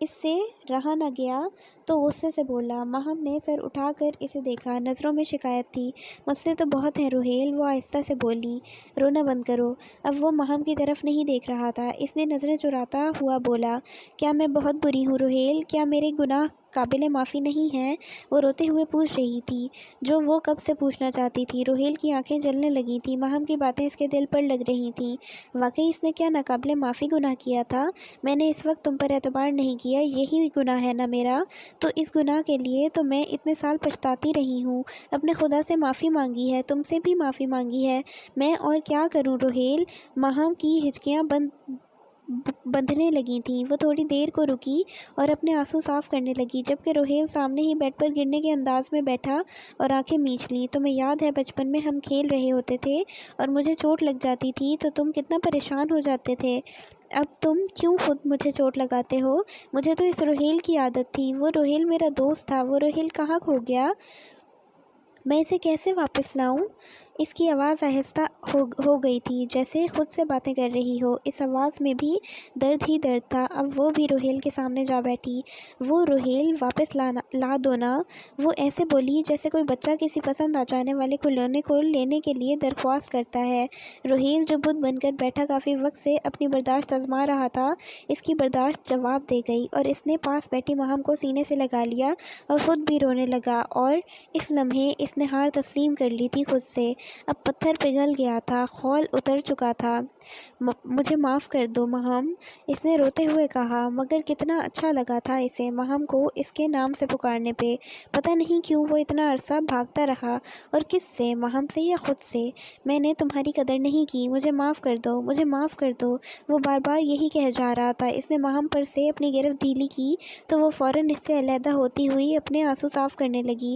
اس سے رہا نہ گیا تو غصے سے بولا۔ ماہم نے سر اٹھا کر اسے دیکھا، نظروں میں شکایت تھی۔ مسئلے تو بہت ہیں روہیل، وہ آہستہ سے بولی۔ رونا بند کرو۔ اب وہ ماہم کی طرف نہیں دیکھ رہا تھا۔ اس نے نظریں چراتا ہوا بولا، کیا میں بہت بری ہوں روہیل؟ کیا میرے گناہ قابل معافی نہیں ہیں؟ وہ روتے ہوئے پوچھ رہی تھی جو وہ کب سے پوچھنا چاہتی تھی۔ روہیل کی آنکھیں جلنے لگی تھیں۔ ماہم کی باتیں اس کے دل پر لگ رہی تھیں۔ واقعی اس نے کیا ناقابل معافی گناہ کیا تھا؟ میں نے اس وقت تم پر اعتبار نہیں کیا، یہی گناہ ہے نا میرا؟ تو اس گناہ کے لیے تو میں اتنے سال پچھتاتی رہی ہوں، اپنے خدا سے معافی مانگی ہے، تم سے بھی معافی مانگی ہے، میں اور کیا کروں روہیل؟ ماہم کی ہچکیاں بندھنے لگی تھیں۔ وہ تھوڑی دیر کو رکی اور اپنے آنسو صاف کرنے لگی جبکہ روہیل سامنے ہی بیڈ پر گرنے کے انداز میں بیٹھا اور آنکھیں میچ لیں۔ تمہیں یاد ہے بچپن میں ہم کھیل رہے ہوتے تھے اور مجھے چوٹ لگ جاتی تھی تو تم کتنا پریشان ہو جاتے تھے؟ اب تم کیوں خود مجھے چوٹ لگاتے ہو؟ مجھے تو اس روہیل کی عادت تھی، وہ روہیل میرا دوست تھا، وہ روہیل کہاں کھو گیا؟ میں اسے کیسے واپس لاؤں؟ اس کی آواز آہستہ ہو گئی تھی جیسے خود سے باتیں کر رہی ہو۔ اس آواز میں بھی درد ہی درد تھا۔ اب وہ بھی روہیل کے سامنے جا بیٹھی۔ وہ روہیل واپس لا دو نا، وہ ایسے بولی جیسے کوئی بچہ کسی پسند آ جانے والے کھلونے کو لینے کے لیے درخواست کرتا ہے۔ روہیل جو بت بن کر بیٹھا کافی وقت سے اپنی برداشت آزما رہا تھا، اس کی برداشت جواب دے گئی اور اس نے پاس بیٹھی ماہم کو سینے سے لگا لیا اور خود بھی رونے لگا اور اس لمحے اس نے ہار تسلیم کر لی تھی خود سے۔ اب پتھر پگھل گیا تھا، خول اتر چکا تھا۔ مجھے معاف کر دو ماہم، اس نے روتے ہوئے کہا مگر کتنا اچھا لگا تھا اسے ماہم کو اس کے نام سے پکارنے پہ۔ پتہ نہیں کیوں وہ اتنا عرصہ بھاگتا رہا، اور کس سے؟ ماہم سے یا خود سے؟ میں نے تمہاری قدر نہیں کی، مجھے معاف کر دو، مجھے معاف کر دو، وہ بار بار یہی کہہ جا رہا تھا۔ اس نے ماہم پر سے اپنی گرفت ڈھیلی کی تو وہ فوراً اس سے علیحدہ ہوتی ہوئی اپنے آنسو صاف کرنے لگی۔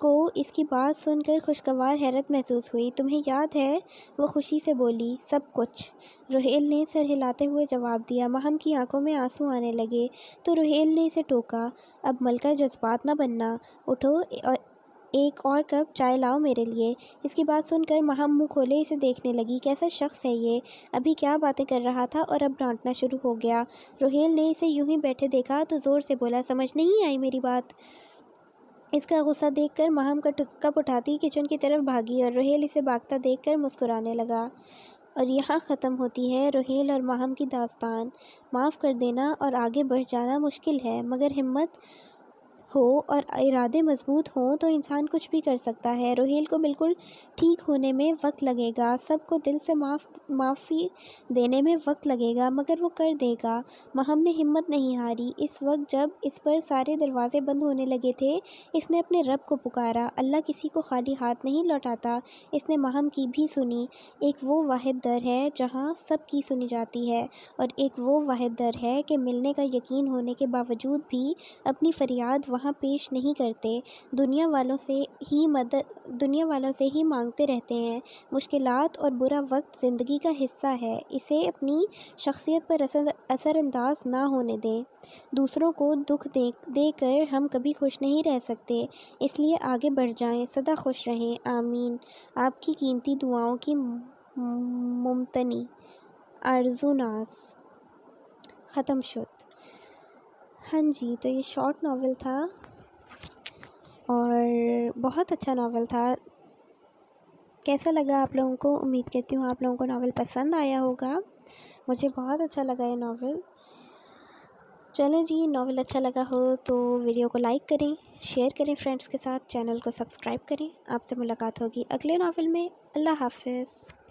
کو اس کی بات سن کر خوشگوار حیرت محسوس ہوئی۔ تمہیں یاد ہے؟ وہ خوشی سے بولی۔ سب کچھ، روہیل نے سر ہلاتے ہوئے جواب دیا۔ مہم کی آنکھوں میں آنسو آنے لگے تو روہیل نے اسے ٹوکا۔ اب ملکہ جذبات نہ بننا، اٹھو اور ایک اور کپ چائے لاؤ میرے لیے۔ اس کی بات سن کر مہم منہ کھولے اسے دیکھنے لگی۔ کیسا شخص ہے یہ؟ ابھی کیا باتیں کر رہا تھا اور اب ڈانٹنا شروع ہو گیا۔ روہیل نے اسے یوں ہی بیٹھے دیکھا تو زور سے بولا، سمجھ نہیں آئی میری بات؟ اس کا غصہ دیکھ کر مہم کا کپ اٹھاتی کچن کی طرف بھاگی اور روہیل اسے بھاگتا دیکھ کر مسکرانے لگا۔ اور یہاں ختم ہوتی ہے روہیل اور مہم کی داستان۔ معاف کر دینا اور آگے بڑھ جانا مشکل ہے، مگر ہمت ہو اور ارادے مضبوط ہوں تو انسان کچھ بھی کر سکتا ہے۔ روہیل کو بالکل ٹھیک ہونے میں وقت لگے گا، سب کو دل سے معافی دینے میں وقت لگے گا، مگر وہ کر دے گا۔ مہم نے ہمت نہیں ہاری۔ اس وقت جب اس پر سارے دروازے بند ہونے لگے تھے، اس نے اپنے رب کو پکارا۔ اللہ کسی کو خالی ہاتھ نہیں لوٹاتا۔ اس نے مہم کی بھی سنی۔ ایک وہ واحد در ہے جہاں سب کی سنی جاتی ہے، اور ایک وہ واحد در ہے کہ ملنے کا یقین ہونے کے باوجود بھی اپنی فریاد وہاں پیش نہیں کرتے۔ دنیا والوں سے ہی مانگتے رہتے ہیں۔ مشکلات اور برا وقت زندگی کا حصہ ہے، اسے اپنی شخصیت پر اثر انداز نہ ہونے دیں۔ دوسروں کو دکھ دے کر ہم کبھی خوش نہیں رہ سکتے، اس لیے آگے بڑھ جائیں، سدا خوش رہیں۔ آمین۔ آپ کی قیمتی دعاؤں کی ممتنی آرزو ناز۔ ختم شد۔ ہاں جی، تو یہ شارٹ ناول تھا اور بہت اچھا ناول تھا۔ کیسا لگا آپ لوگوں کو؟ امید کرتی ہوں آپ لوگوں کو ناول پسند آیا ہوگا۔ مجھے بہت اچھا لگا یہ ناول۔ چلیں جی، ناول اچھا لگا ہو تو ویڈیو کو لائک کریں، شیئر کریں فرینڈس کے ساتھ، چینل کو سبسکرائب کریں۔ آپ سے ملاقات ہوگی اگلے ناول میں۔ اللہ حافظ۔